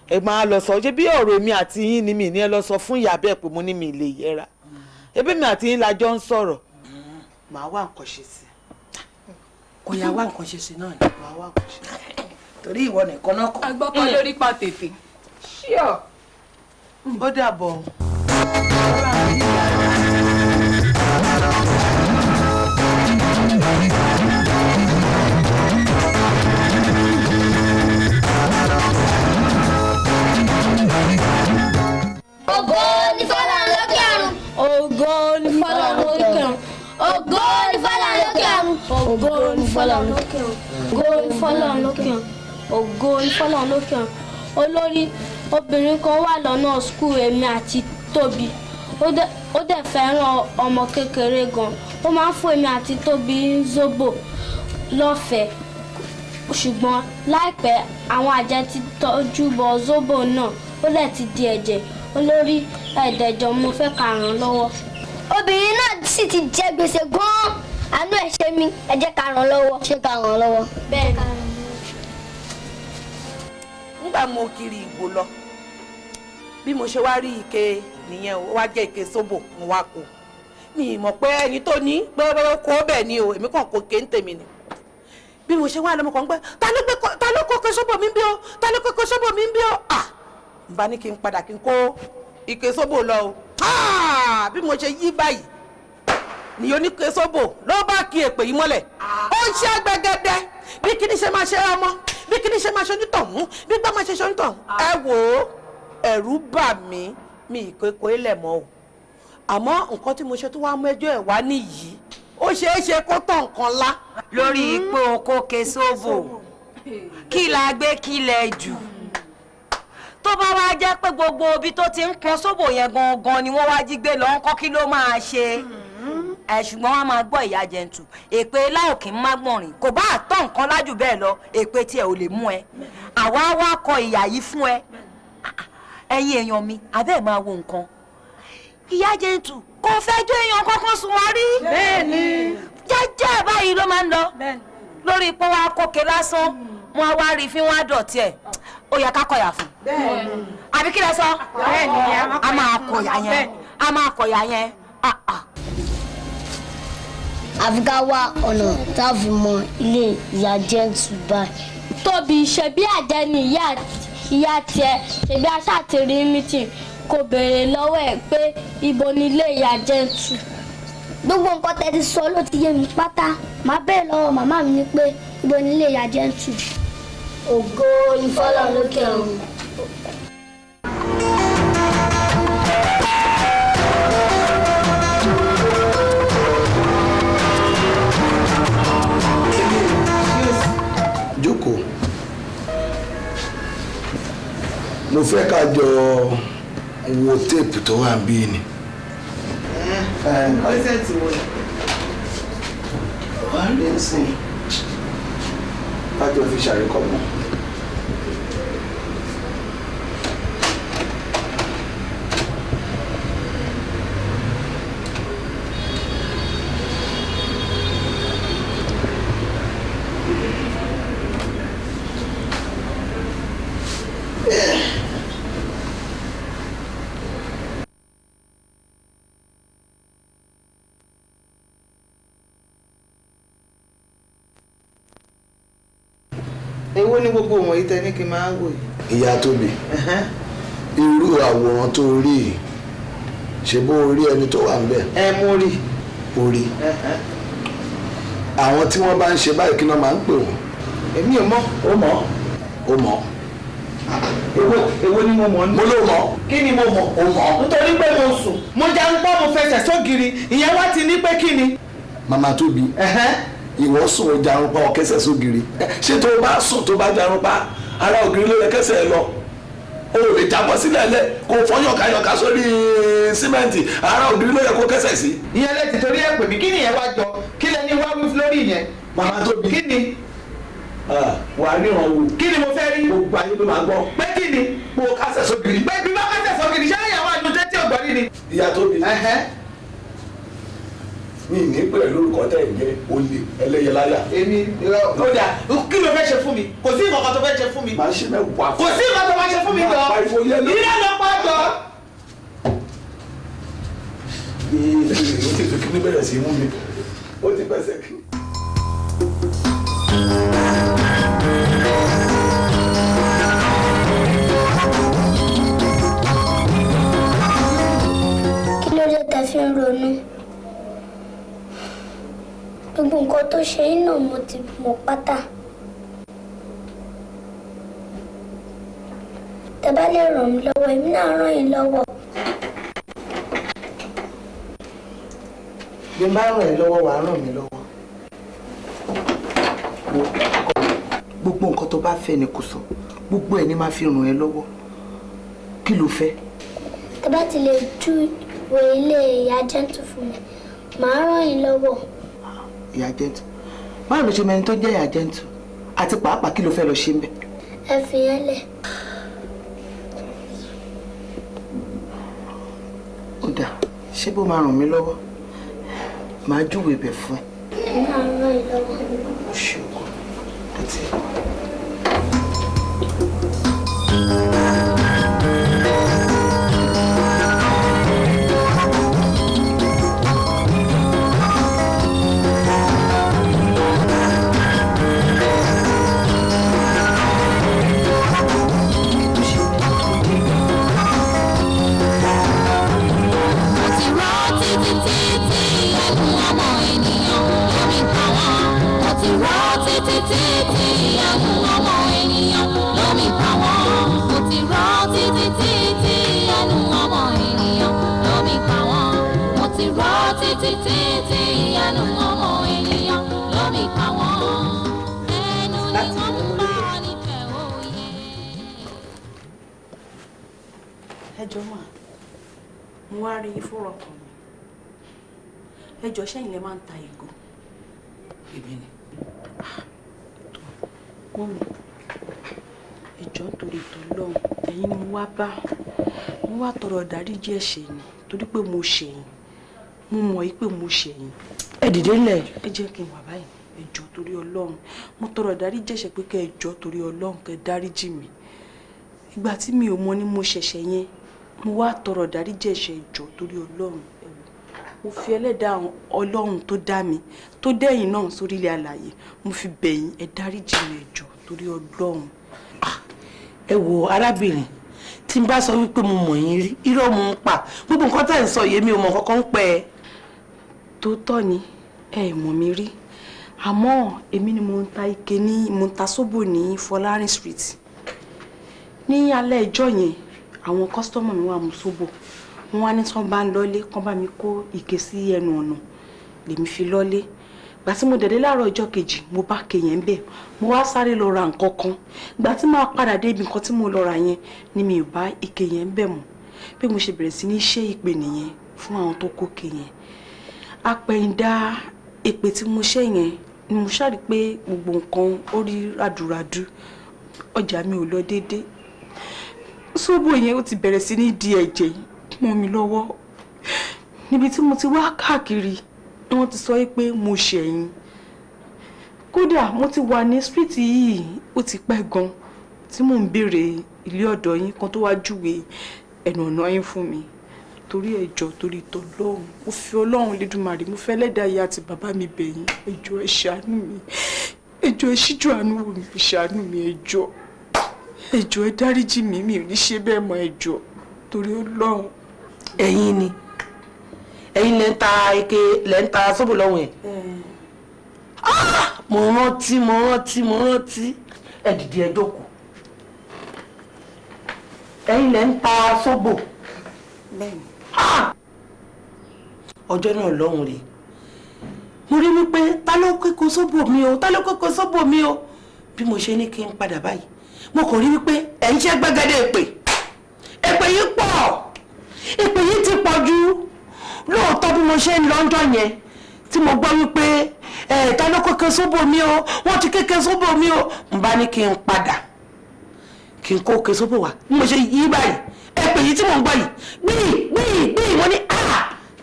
ẹ máa lọ sọ ṣé bí ọ̀rọ̀ èmi àti yín ni mi ní ẹ lọ sọ fún ìyá bẹ́ẹ̀ pé mo ní mi lè yẹra ebi mi àti yín la jọ ń sọ̀rọ̀ màá wá nǹkan ṣe sí kò yá wá nǹkan ṣe sí náà ni màá wá nǹkan ṣe sí torí ìwọ nìkan náà kọ. agbọ́kọ̀ lórí pa tètè. ṣíọ. ó dàbọ̀. ògo ni fọ́lọ́run lókè ọ̀run. ògo ni fọ́lọ́run lókè ọ̀run. ògo ni fọ́lọ́run lókè ọ̀run. ògo ni fọ́lọ́run lókè ọ̀run. ògo ni fọ́lọ́run lókè ọ̀run. ògo ni fọ́lọ́run lókè ọ̀run. olórí obìnrin kan wà lọ́nà skul èmi àti Tóbi ó dẹ̀ fẹ́ràn ọmọ kékeré gan ó máa ń fún èmi àti Tóbi ń zobo lọ́fẹ̀ẹ́ ṣùgbọ́n láìpẹ́ àwọn àjẹ́ ti tọ́jú bọ zobo náà ó lẹ̀ ti di ẹ̀jẹ̀ olórí ẹ̀ẹ́dẹ̀jọ mo fẹ́ ká ràn lọ́wọ́. obìnrin náà sì ti jẹ gbèsè gan-an àánú ẹ̀ ṣe mí ẹ jẹ́ ká ràn lọ́wọ́. ṣé ká ràn lọ́wọ́. bẹ́ẹ̀ ká ràn lọ́wọ́. nígbà mo kiri ìgbò lọ bí mo ṣe wá rí ike nìyẹn ó wá jẹ́ ike sóbò mo wá kó mi mọ̀ pé ẹni tó ní pé ó kó bẹ́ẹ̀ ni o èmi kàn kó kéńtèmi ni bí mo ṣe wá lọ́mọ kan pé ta ló kó ike sóbò mi ń bí o ta ló kó ike sóbò mi ń bí o n bá ní kí n padà kí n kó ike sóbò lọ o bí mo ṣe yí báyìí ni oníke sóbò ló bá kí èpè yìí mọ́lẹ̀ ó ń ṣe gbẹgẹdẹ bí kíní ṣe máa ṣe ọmọ bí kíní ṣe máa ṣe onítọ̀hún bí gbá máa ṣe ṣe onítọ̀hún. ẹ wò ó ẹ̀rù bà mí mi ìkókó ilẹ̀ mọ́ o àmọ́ nǹkan tí mo ṣe tó wá mú ẹjọ́ ẹ̀ wá nìyí ó ṣeé ṣe kó tàn nǹkan lá. lórí ipò kókè sóbò kí la gbé kí lẹ jù tó bá wá jẹ́ pé gbogbo ibi tó ti ń pọn sóbò yẹn gangan ni wọ́n wá jí gbé lọ ńkọ́ kí ló máa ṣe ṣùgbọ́n wọ́n máa gbọ́ ìyá jẹ̀ǹtù èpè láòkì ń má gbọ̀nrín kò bá àtọ̀ nǹkan lájù bẹ́ẹ̀ lọ èpè tiẹ̀ ò lè mú ẹ àwa wá kọ ìyà yìí fún ẹ ẹ̀yin èèyàn mi abẹ́ẹ̀ máa wo nǹkan ìyá jẹ̀ǹtù kò fẹjọ́ èèyàn kankan sùn wá rí bẹ́ẹ̀ni jẹ́jẹ́ báyìí ló máa ń lọ lórí ipò wa kókè lásán wọn wá rí fín wá dọ̀tí ẹ̀ ó yẹ ká kọ̀yà fún. àbí kí lẹ sọ. a máa kọ̀yà yẹn a máa kọ̀yà yẹn. àfi ká wá ọ̀nà tá a fi mọ ilé ìyá Jẹ́ntù báyìí. Tóbi ṣebí àjẹ́ ni ìyá tiẹ̀ ṣebí aṣáàtìrí mítìn kò béèrè lọ́wọ́ ẹ̀ pé ibo ni ilé ìyá Jẹ́ntù. Gbogbo nǹkan tẹ́ ti sọ ló ti yé mi pátá màá béèrè lọ́wọ́ màmá mi ní pé ibo ni ilé ìyá Jẹ́ntù. Ògo ìfọ́lọ́ lókè ọ̀run. Jókòó. Mo fẹ́ ká jọ wo téèpù tó wà níbí ni. Kọ́sẹ̀tì wo ni? Wà á lè sìn. Kájọ fi ṣàríkọ́gbọ́n. Èwo ni gbogbo wọ̀nyí tẹ́ ní kí n máa wò yìí? Ìyá Tóbi, irú àwòrán tó rí yìí, ṣe bó rí ẹni tó wà níbẹ̀? Mo rí. O rí. Àwọn tí wọ́n bá ń ṣe báyìí kí náà máa ń pè wọ́n. Èmi ò mọ̀. Ó mọ̀. Ó mọ̀. Èwo ni mo mọ̀ ní? Mo ló mọ̀. Kí ni mo mọ̀? Ó mọ̀. Nítorí pé mo sùn. Mo jẹun pọ́ mo fẹsẹ̀ sógiri. Ìyẹn wá ti ní pé kí ni? Màmá Tóbi. Ìwọ sùn ó jarun pa ọ̀kẹ́sẹ̀ sógiri. Ṣé tó o bá sùn tó bá jarun pa ara ògiri ló yẹ kẹ́sẹ̀ lọ? O lè jábọ́ sílẹ̀ lẹ̀ kó fọ́ yọ̀kayọ̀ka sórí símẹ́ǹtì ara ògiri ló yẹ kó kẹ́sẹ̀ sí. Ìyẹn lẹ ti torí ẹ̀ pè mí kí ni ìyẹn wá jọ kí lẹ ní wá wí lórí ìyẹn. Màmá Tóbi. Kí ni? Wà á ríran wò. Kí ni mo fẹ́ rí? Gbogbo ayé ló máa gbọ́. Pé kí ni? Kó o kásẹ̀ sógiri. Pé bí bá kásẹ̀ sógiri ṣé ìyàwó àdúgbò tí ò gbọ́ rí ni? Ìyá Tóbi. Mi ní pẹ̀lú lórúkọ tẹ̀ ń jẹ́ olè ẹlẹ́yẹláyà. Èmi ó dà kí ló fẹ́ ṣe fún mi? Kò sí nǹkan tó fẹ́ ṣe fún mi. Màá ṣe mẹ́wàá. Kò sí nǹkan tó fẹ́ ṣe fún mi lọ. Ilé lọ pa jọ. Ó ti tún kí ní bẹ̀rẹ̀ sí mú mi. Ó ti pẹ́sẹ̀ kí. Kí ló dé tẹ́ fi ń ronú? Gbogbo nǹkan tó ṣe yín náà mo ti mọ̀ pátá. Tẹ́ bá lè ràn mí lọ́wọ́ èmi náà ràn yín lọ́wọ́. Bí n bá ràn ẹ́ lọ́wọ́ wàá ràn mí lọ́wọ́. Gbogbo nǹkan tó bá fẹ́ ni kò sọ. Gbogbo ẹ̀ ni máa fi ràn ẹ́ lọ́wọ́. Kí ló fẹ́? Tẹ́ bá ti lè ju ìwé ilé ìyá Jẹ́ntù fún mi màá ràn yín lọ́wọ́. Ìyá Jẹ́ntù báwo ló ṣe mẹni tó jẹ́ Ìyá Jẹ́ntù àti pàápàá kí ló fẹ́ lọ ṣe ń bẹ̀? Ẹ fi yẹn lẹ̀. Ó dà ṣé bó máa ràn mí lọ́wọ́ màá júwèé bẹ̀ fún ẹ. Ẹ máa ràn yín lọ́wọ́. Ṣé o kò àti. ẹjọ́ mà mo wá rí fúnra ọkàn mi ẹjọ́ sẹ́yìn lè máa ń ta ìgò. Èmi ni. Mọ́mì ẹjọ́ nítorí ìtọ́lọ́run ẹ̀yin ni mo wá bá mo wá tọrọ ìdáríjì ẹ̀ṣẹ̀ ni torí pé mo ṣẹ̀yìn mo mọ̀ yí pé mo ṣẹ̀yìn. Ẹ dìde ńlẹ̀. Ẹ jẹ́ kí n wà báyìí. ẹ jọ̀ọ́ torí Ọlọ́run mo tọrọ ìdáríjì ẹ̀ṣẹ̀ pé kẹ́ ẹ jọ̀ọ́ torí Ọlọ́run kẹ́ dáríjì mi ìgbà tí mi ò mọ ni mo ṣẹ̀ṣẹ̀ yẹn mo wá tọrọ ìdáríjì ẹ̀ṣẹ̀ ẹ jọ̀ọ́ torí Ọlọ́run mo fi ẹlẹ́dàá Ọlọ́run tó dá mi tó dẹ́yìn náà sórí ilẹ̀ alààyè mo fi bẹ̀yìn ẹ dáríjì mi ẹ jọ̀ọ́ torí Ọlọ́run. ẹ wo arábìnrin tí n bá sọ wípé mo mọ̀ yín rí irọ́ mo ń pa gbogbo nǹkan tẹ̀ ń sọ yìí mi ò mọ̀ kankan ń pẹ́ ẹ. Tòótọ́ ni ẹ mọ̀ mi rí àmọ́ èmi ni mo ń ta ike ní mo ń ta sóbò ní Fọlárin Street ní alẹ́ ìjọ́ yẹn àwọn kọ́sítọ́mù mi wà mú sóbò wọ́n wá ní tí wọ́n bá ń lọ́lé kán bá mi kó ike sí ẹnu ọ̀nà lèmi fi lọ́lé gbà tí mo dẹ̀dẹ̀ láàárọ̀ ọjọ́ kejì mo bá ke yẹn bẹ́ẹ̀ mo wá sáré lọ ra nǹkan kan gbà tí máa padà dé ibi nǹkan tí mo lọ ra yẹn ni mi ò bá ike yẹn bẹ́ẹ̀ mọ́ bí mo ṣe bẹ̀rẹ̀ sí ní ṣe ìpè nìyẹn fún àwọn tó kó ke yẹn apẹ̀yìndà èpè tí mo ṣe yẹn ni mo ṣàrí pé gbogbo nǹkan ó rí ràdùràdù ọjà mi ò lọ déédéé sóbò yẹn ó ti bẹ̀rẹ̀ sí ní di ẹ̀jẹ̀ mọ́ mi lọ́wọ́ níbi tí mo ti wá káàkiri wọ́n ti sọ pé mo ṣẹ̀yìn kódà mo ti wà ní street yìí ó ti pẹ́ gan tí mò ń béèrè ilé ọ̀dọ̀ yín kan tó wá júwe ẹnu ọ̀nà yín fún mi torí ẹ jọ̀ọ́ torí t'Ọlọ́run mo fi Ọlọ́run Lédùmarè mo fẹ́ lẹ́dàá ìyá àti bàbá mi bẹ̀yìn ẹ jọ̀ọ́ ẹ ṣàánú mi ẹ jọ̀ọ́ ẹ ṣíjú àánú wò mí fi ṣàánú mi ẹ jọ̀ọ́ ẹ dáríjì mi mi ò ní ṣe bẹ́ẹ̀ mọ́ ẹ jọ̀ọ́ torí Ọlọ́run. ẹ̀yin ni ẹ̀yin lẹ́ ń ta ike lẹ́ ń ta sóbò lọ́wọ́ ẹ̀. mo rántí ẹ dìde ẹ jókòó ẹ̀yin lẹ́ ń ta sóbò. bẹ́ẹ̀ni. ọjọ́ náà lọ́hùn rè mo rí wípé ta ló kókó sóbò mi o bí mo ṣe ní kí n padà báyìí mo kàn rí wípé ẹ̀ ń ṣe gbẹ́gẹ́dẹ́ èpè yìí pọ̀ èpè yìí ti pọ̀ jù lóòótọ́ bí mo ṣe ń lọ́jọ́ yẹn tí mo gbọ́ wípé ta ló kókó sóbò mi o wọ́n ti kéke sóbò mi o n bá ní kí n padà kí n kó ke sóbò wá bí mo ṣe yí báyìí èpè yìí tí mo ń gbọ́ yìí gbìyì mo ní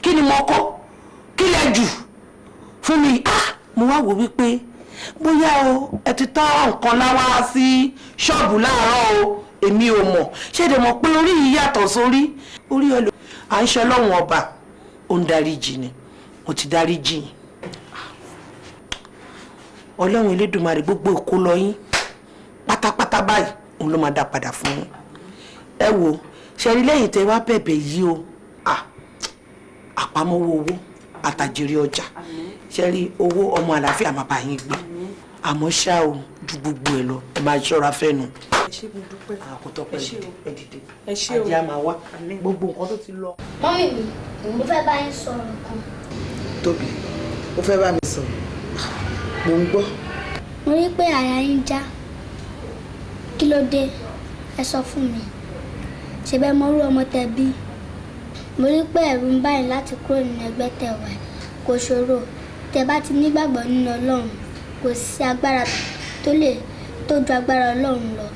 kí ni mo kó kí lẹ jù fún mi mo wá wò wípé bóyá o ẹ ti tọ́ nǹkan láwá sí ṣọ́ọ̀bù láàárọ̀ o èmi ò mọ̀ ṣé de mọ̀ pé orí yìí yàtọ̀ sórí orí ẹ lò à ń ṣe Ọlọ́run ọba ó ń dáríjì ni mo ti dáríjì yín Ọlọ́run Elédùmarè gbogbo èkó lọ yín pátápátá báyìí òun ló máa dá padà fún yín ẹ wò ṣe rí lẹ́yìn tẹ́ wá bẹ̀bẹ̀ yìí o àpamọ́wọ́ owó àtàjèrè ọjà ṣe rí owó ọmọ àlàáfíà máa bá yín gbé àmọ́ ṣá o ju gbogbo ẹ lọ ẹ máa ṣọ́ra fẹ́nu. ẹ ṣé mo dúpẹ́. àkótọ́ pẹ̀lú ẹ dìde ẹ ṣé o ajé a máa wá gbogbo nǹkan tó ti lọ. mọ́mì mi mo fẹ́ bá yín sọ̀rọ̀ kan. Tóbi ó fẹ́ bá mi sọ̀rọ̀ mo ń gbọ́. mo rí pé àyà yín já kí ló dé ẹ sọ fún mi ṣe bẹ́ẹ̀ mo rú ọmọ tẹ́ bí mo rí pé ẹ̀rù ń báyìí láti kúrò nínú ẹgbẹ́ tẹ́ wà kò ṣòro tẹ́ bá ti nígbàgbọ́ nínú Ọlọ́run kò sí agbára tó ju agbára Ọlọ́run lọ.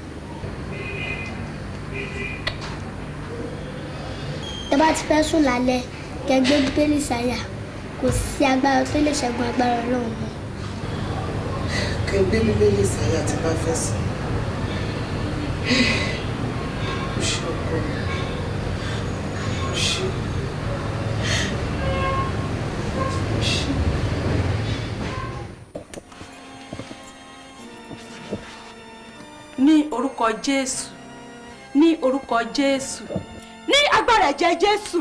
tẹ́ bá ti fẹ́ sùn lálẹ́ kẹ́ gbé Bíbélì sáyà kò sí agbára tó lè ṣẹ́gun agbára Ọlọ́run lọ. kẹ́ gbé Bíbélì sáyà tí bá fẹ́ sùn. ó ṣe ọkọ mi ó ṣe. ní orúkọ Jésù ní orúkọ Jésù ní agbára ẹ̀jẹ̀ Jésù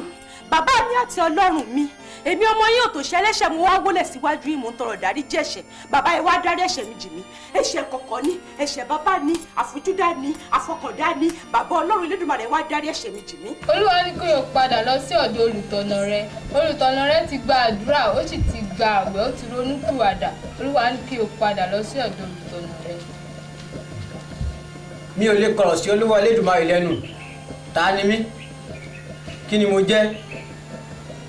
bàbá mi àti Ọlọ́run mi èmi ọmọ yín ò tó ṣe ẹlẹ́ṣẹ̀ mo wá wólẹ̀ síwájú yín mo ń tọrọ ìdáríjì ẹ̀ṣẹ̀ bàbá ẹ wá dárí ẹ̀ṣẹ̀ mi jì mí ẹ̀ṣẹ̀ kọ̀kọ̀ ni ẹ̀ṣẹ̀ bàbá ni àfojúdá ni àfọkàndá ni bàbá Ọlọ́run Elédùmarè wá dárí ẹ̀ṣẹ̀ mi jì mí. Olúwa ní kó yóò padà lọ sí ọ̀dọ̀ olùtọ̀nà rẹ ti gba àdúrà ó sì ti gba àwẹ̀ ó ti ronúpìwàdà Olúwa ní kó yóò padà lọ sí ọ̀dọ̀ olùtọ̀nà rẹ. mi ò lè kọ̀rọ̀ sí Olúwa Elédùmarè lẹ́nu ta ni mí kí ni mo jẹ́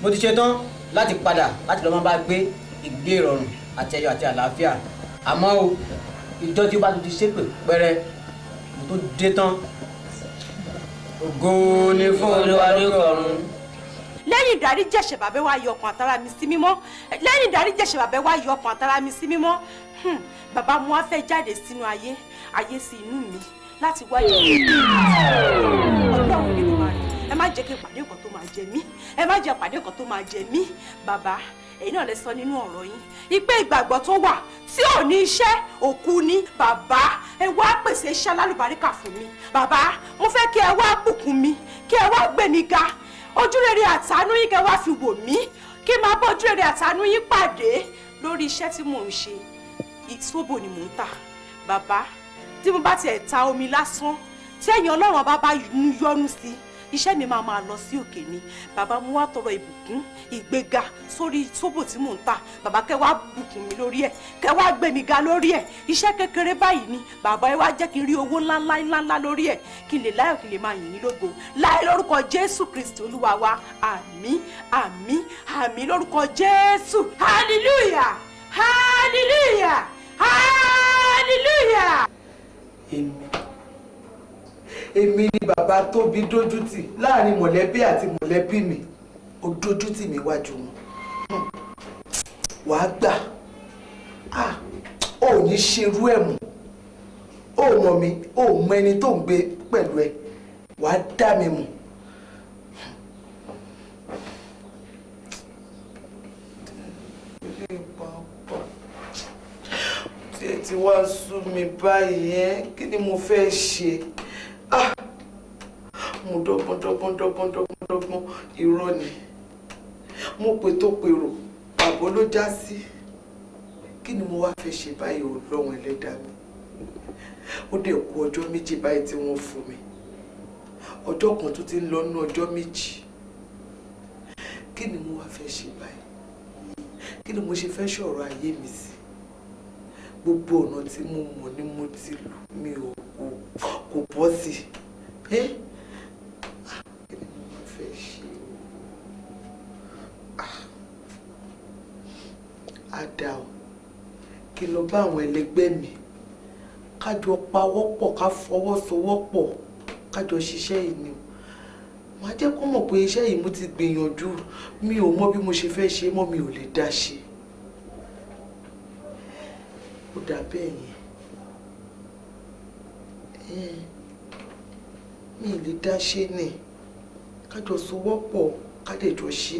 mo ti ṣetán láti padà láti lọ́ọ́ máa bá gbé ìgbé ìrọ̀rùn àti ẹyọ àti àlàáfíà àmọ́ o ìjọ tí ó bá tún ti ṣépè pẹ́rẹ́ mo tó dé tán ògo ni fún Olúwa lókè ọ̀run. lẹ́yìn ìdáríjì ẹ̀ṣẹ̀ bàbá wa yọ ọkàn àtara mi sí mímọ́ lẹ́yìn ìdáríjì ẹ̀ṣẹ̀ bàbá wa yọ ọkàn àtara mi sí mímọ́ bàbá mo wá fẹ́ jáde sínú ayé sí inú mi láti wáyé ọlọ́run nínú wa ẹ má jẹ́ kí n pàdé nǹkan tó máa jẹ mí ẹ má jẹ́ pàdé nǹkan tó máa jẹ mí bàbá èyí náà lè sọ nínú ọ̀rọ̀ yín ìpè ìgbàgbọ́ tó wà tí ò ní iṣẹ́ òkú ní bàbá ẹ wá pèsè iṣẹ́ alálùbáríkà fún mi bàbá mo fẹ́ kí ẹ wá bùkún mi kí ẹ wá gbé mi ga ojúrere àtàánú yín kẹ́ wá fi wò mí kí n máa bọ́ ojúrere àtàánú yín pàdé lórí iṣẹ́ tí mò ń ṣe ìṣòbò ni mò ń tà bàbá tí mo bá tiẹ̀ ta omi lásán tí ẹ̀yin ọlọ́run bá yọ́nú sí iṣẹ́ mi máa lọ sí òkè ni bàbá mo wá tọrọ ìbùkún ìgbéga sórí ìṣòbò tí mò ń tà bàbá kẹ́ wá bùkún mi lórí ẹ̀ kẹ́ wá gbé mi ga lórí ẹ̀ iṣẹ́ kékeré báyìí ni bàbá ẹ wá jẹ́ kí n rí owó ńláńlá lórí ẹ̀ kí n lè láyọ̀ kí n lè máa yìn yín lógo láì lórúkọ Jésù Kristi olúwa wa àmín àmín àmín lórúkọ Jésù hallelujah hallelujah hallelujah. èmi ni bàbá tóbi dójútì láàrin mọ̀lẹ́bí àti mọ̀lẹ́bí mi ó dójútì mi wájú wọn wàá gbà ó ní ṣerú ẹ̀ mọ́ ó mọ̀ mi ó mọ ẹni tó ń gbé pẹ̀lú ẹ wàá dá mi mọ̀. tí ẹ ti wá sú mi báyìí ẹ kí ni mo fẹ́ ṣe mo dọ́gbọ́n irọ́ ni mo pè tó pèrò àbọ̀ ló já sí kí ni mo wá fẹ́ ṣe báyìí Ọlọ́run ẹlẹ́dàá mi ó dẹ̀ kù ọjọ́ méjì báyìí tí wọ́n fún mi ọjọ́ kan tó ti ń lọ nínú ọjọ́ méjì kí ni mo wá fẹ́ ṣe báyìí kí ni mo ṣe fẹ́ ṣọ̀rọ̀ ayé mi sí gbogbo ọ̀nà tí mo mọ̀ ni mo ti lù mí kò bọ́ sí kí ni mo wá fẹ́ ṣe á dá o kí n lọ bá àwọn ẹlẹgbẹ́ mi kájọ pawọ́pọ̀ ká fọwọ́sowọ́pọ̀ kájọ ṣiṣẹ́ yìí ni màá jẹ́ kó mọ̀ pé iṣẹ́ yìí mo ti gbìyànjú mi ò mọ bí mo ṣe fẹ́ ṣe mọ́ mi ò lè dá ṣe ó dà bẹ́ẹ̀ yẹn mi ò lè dá ṣe ni kájọ sowọ́pọ̀ kádẹjọ ṣe.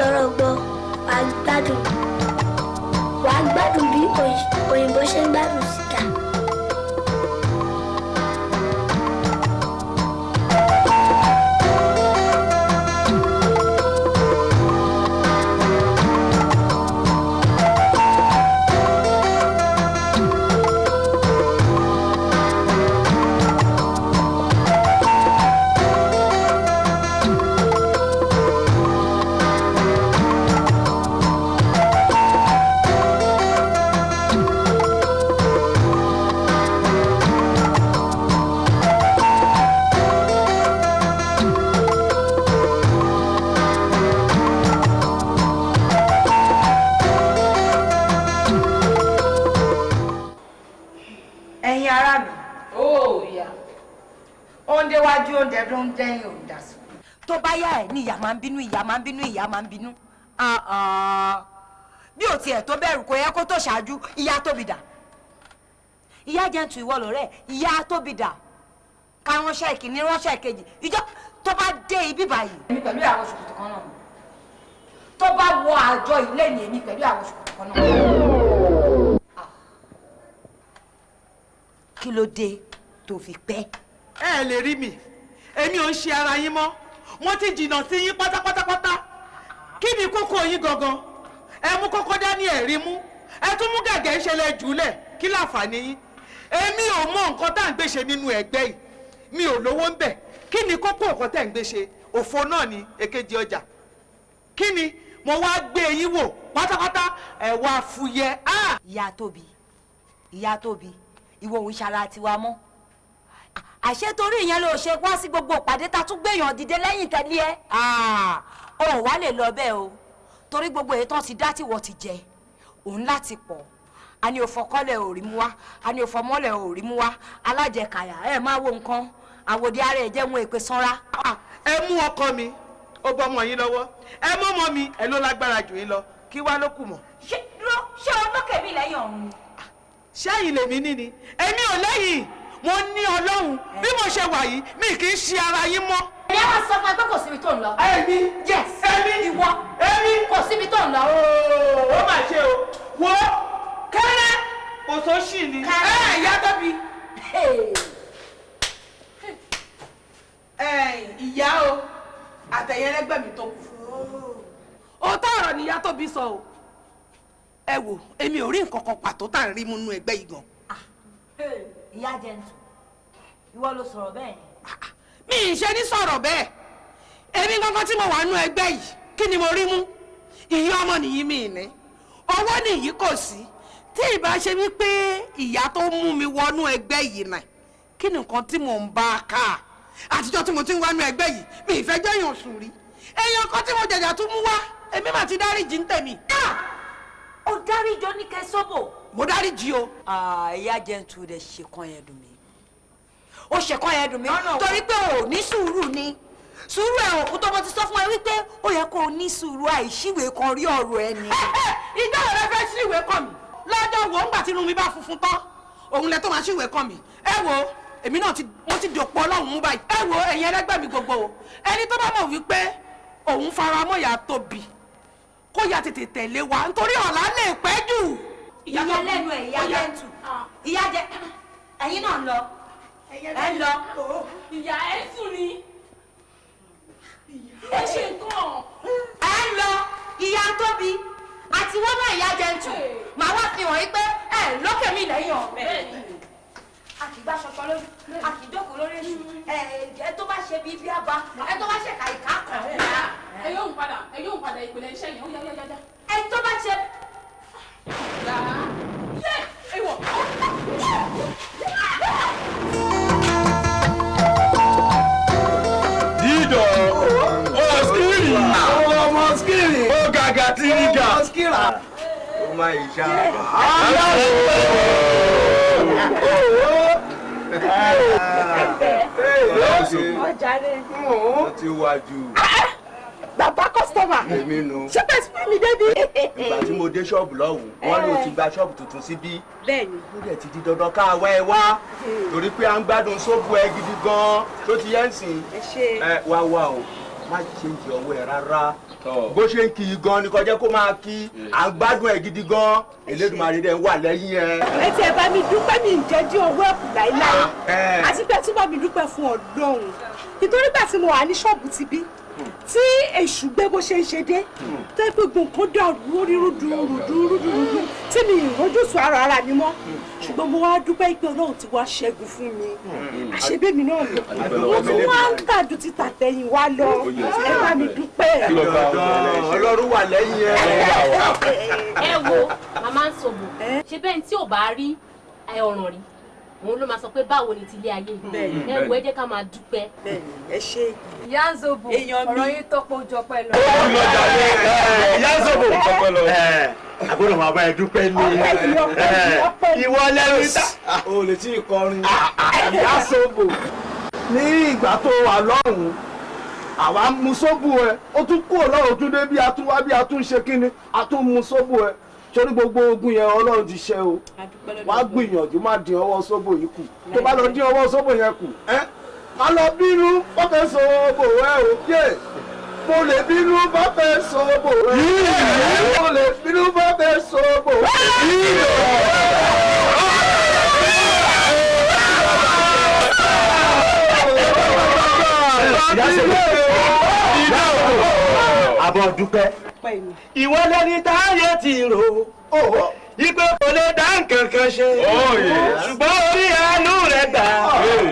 lọ́rọ̀ gbọ́ wàá gbádùn bí òyìnbó ṣe ń gbádùn sìgá. tó bá yá ẹ ní ìyá máa ń bínú ìyá máa ń bínú ìyá máa ń bínú bí ò tiẹ̀ tó bẹ̀rù kò yẹ kó tó ṣáájú ìyá tóbi dà ìyá jẹ́ntu ìwọ lọ́rẹ́ ìyá tóbi dà ká ránṣẹ́ ìkíní ránṣẹ́ ìkejì ìjọ tó bá dé ibi báyìí. èmi pẹ̀lú àwọn ṣòkòtò kan náà tó bá wọ àjọ ilé ni èmi pẹ̀lú àwọn ṣòkòtò kan náà. kí ló dé tó fi pẹ́. ẹ lè rí mi èmi ò ń ṣe ara yín mọ́ mo ti jìnnà sí yín pátápátápátá kí ni kókó yín gangan ẹ mú kókó dání ẹ̀rí mú ẹ tún mú gàgẹ́ ìṣẹ̀lẹ̀ jùlẹ̀ kí láǹfààní yín èmi ò mọ nǹkan tá à ń gbé ṣe nínú ẹgbẹ́ yìí mi ò lówó ń bẹ̀ kí ni kókó nǹkan tá à ń gbé ṣe òfo náà ni èkejì ọjà kí ni mo wá gbé yín wò pátápátá ẹ wá fúyẹ́. ìyá tóbi ìwọ òun ṣara tiwa mọ́ àṣé torí ìyẹn ló ṣe wá sí gbogbo ìpàdé ta tún gbéyàn dìde lẹ́yìn tẹ̀lé ẹ. òun wá lè lọ bẹ́ẹ̀ o torí gbogbo èyí tán ti dá tí wọ́n ti jẹ òun láti pọ̀ a ní òfọkọ́lẹ̀ òrí mú wá a ní òfọmọ́lẹ̀ òrí mú wá alájẹkàyà ẹ máa wo nǹkan àwòdì ara ẹ jẹ́ wọn èpè sanra. ẹ mú ọkọ mi ó bọ́ ọmọ yín lọ́wọ́ ẹ mú ọmọ mi ẹ ló lágbára jù yín lọ kí wá ló kù mọ́. ṣé olókè mi lẹ́yìn ọ̀run ni. ṣẹ́yìn lèmi ní ni èmi ò lẹ́yìn mo ní ọlọ́run bí mo ṣe wà yìí mi kì í ṣe ara yín mọ́. ẹ̀yà máa sọ fún ẹ pé kò síbi tó ń lọ. èmi yes èmi ìwọ èmi kò síbi tó ń lọ. ó mà ṣe o wo kẹ́rẹ́ kò sóṣì ni. ìyá tóbi. ìyá o àtẹ̀yẹrẹgbẹ́ mi tó kù. òótọ́ ọ̀rọ̀ ni ìyá tóbi sọ o ẹ wò èmi ò rí nǹkan kan pàtó tá à ń rí mú nínú ẹgbẹ́ yìí gan. ìyá jẹntù ìwọ ló sọ̀rọ̀ bẹ́ẹ̀. mi ì ṣe ní sọ̀rọ̀ bẹ́ẹ̀ èmi gangan tí mo wà nínú ẹgbẹ́ yìí kí ni mo rí mú ìyá ọmọ nìyí mi ní ọwọ́ nìyí kò sí tí ìbá ṣe wípé ìyá tó mú mi wọnú ẹgbẹ́ yìí náà kí ni nǹkan tí mò ń bá a ká àtijọ́ tí mo ti ń wá nínú ẹgbẹ́ yìí mi ì fẹ́ jẹ́ èèyàn sùn rí èèyàn kan tí mo jẹ̀jà tún mú wá èmi mà ti dáríjì ń tèmi. ó dáríjì oníkẹ́ sọ́bò. mo dáríjì o. ìyá jẹ́ntù rẹ̀ ṣèkan yẹn dùn mí ó ṣèkan yẹn dùn mí torí pé ò ní sùúrù ni sùúrù ẹ̀ òkú tó mo ti sọ fún ẹ wípé ó yẹ kó o ní sùúrù àìṣíwèé kan rí ọ̀rọ̀ ẹ ni. ìjọ rẹ fẹ́ ṣíwèé kàn mí lọ́jọ́ wo ńgbà tí inú mi bá funfun tán òun lẹ tó máa ṣíwèé kàn mí ẹ wo èmi náà mo ti dòpọ̀ ọlọ́run mú báyìí ẹ wo ẹ̀yin ẹlẹ́gbẹ́ mi gbogbo o ẹni tó bá mọ̀ wípé òun fara mọ́ ìyá tóbi kó ya tètè tẹ̀lé wa nítorí ọ̀la lè pẹ́ jù. ìyá lẹ́nu ẹ̀ ìyá jẹ́ntù ìyá jẹ ẹ̀yin náà ń lọ ẹ ń lọ. ìyá ẹ sùn ni ẹ ṣe nǹkan. ẹ ń lọ ìyá tóbi àti wọ́n náà ìyá jẹ́ntù màá wá fi hàn yín pé ẹ lókè mi lẹ́yìn ọ̀bẹ. a kì í bá ṣọpọ lórí a kì í jókòó lórí ẹ tó bá ṣe bíi bí àbá ẹ tó bá ṣe kàìká kan. ẹ yóò ń padà ìpìlẹ̀ iṣẹ́ yẹn ó yá. ẹ tó bá ṣe. dídọ̀ ọ̀skìrì ọmọ skìrì ó gàgà tí ní gà ó máa ìṣá ó ti wá jù. bàbá kọ́sítọ́mà èmi nu ṣé bẹ́ẹ̀ sí mi débi. ìgbà tí mo dé ṣọ́ọ̀bù lọ́hùn wọ́n ló ti gba ṣọ́ọ̀bù tuntun síbí. bẹ́ẹ̀ni. ó dẹ̀ ti di dandan ká wá ẹ wá torí pé à ń gbádùn sóbù ẹ gidi gan-an tó ti yẹn sìn. ẹ wá o má ṣe ń jẹ ọwọ́ ẹ rárá bó ṣe ń kí i gan ni kọjá kó máa kí à ń gbádùn ẹ gidi gan Elédùmarè dẹ̀ ń wà lẹ́yìn ẹ. ẹ ti ẹ bá mi dúpẹ́ mi ń jẹ́jú owó ẹ̀kú láíláí àti pé tún bá mi dúpẹ́ fún Ọlọ́run nítorí gbà tí mo wà ní ṣọ́ọ̀bù ti bí tí èṣù gbé bó ṣe ń ṣe dé tó yẹ pé gbòǹkan dàrú orí rúdurùdu tí mi ìrojú sùn ara mi mọ́ ṣùgbọ́n mo wá dúpẹ́ pé Ọlọ́run ti wá ṣẹ́gun fún mi àṣebémi náà lò mo tún wá ń tàdú ti tàtẹ̀yìn wá lọ ẹ bá mi dúpẹ́. Ọlọ́run wà lẹ́yìn ẹ. ẹ wo màmá ń sọ̀bù ṣe bẹ́ẹ̀ tí ò bá rí ọ̀ràn rí òun ló máa sọ pé báwo ni ti ilé ayé ẹ wo ẹ jẹ́ ká máa dúpẹ́. ẹ ṣe ìyá ń zobo ọ̀rọ̀ yín tọ́pọ̀ jọpẹ́ lọ. ìyá ń zobo tọ́pẹ́ lọ. àbúrò máa bá ẹ dúpẹ́ ní ìwọ lẹ́nu tá. o lè tí ì kọrin. ìyá zobo ní ìgbà tó wà lọ́hùn-ún àwa mú sóbù ẹ ó tún kúrò lọ́rùn tún dé bí a tún wá bí a tún ṣe kínní a tún mú sóbù ẹ torí gbogbo ogun yẹn Ọlọ́run ti ṣe o wá gbìyànjú má dín ọwọ́ sóbò yìí kù tó bá lọ dín ọwọ́ sóbò yẹn kù má lọ bínú bọ́fẹ́ sóbò ẹ o yé mo lè bínú bọ́fẹ́ sóbò ẹ mo lè bínú bọ́fẹ́ sóbò àbọ̀ dúpẹ́. Ìwọ lẹni táyé ti rò ipe kò lè dá nǹkan kan ṣe ṣùgbọ́n orí àánú rẹ̀ gbà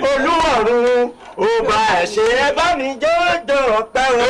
Olúwarun ó bá ẹ̀ ṣe ẹ bá mi jọ́jọ́ ọpẹ́ o.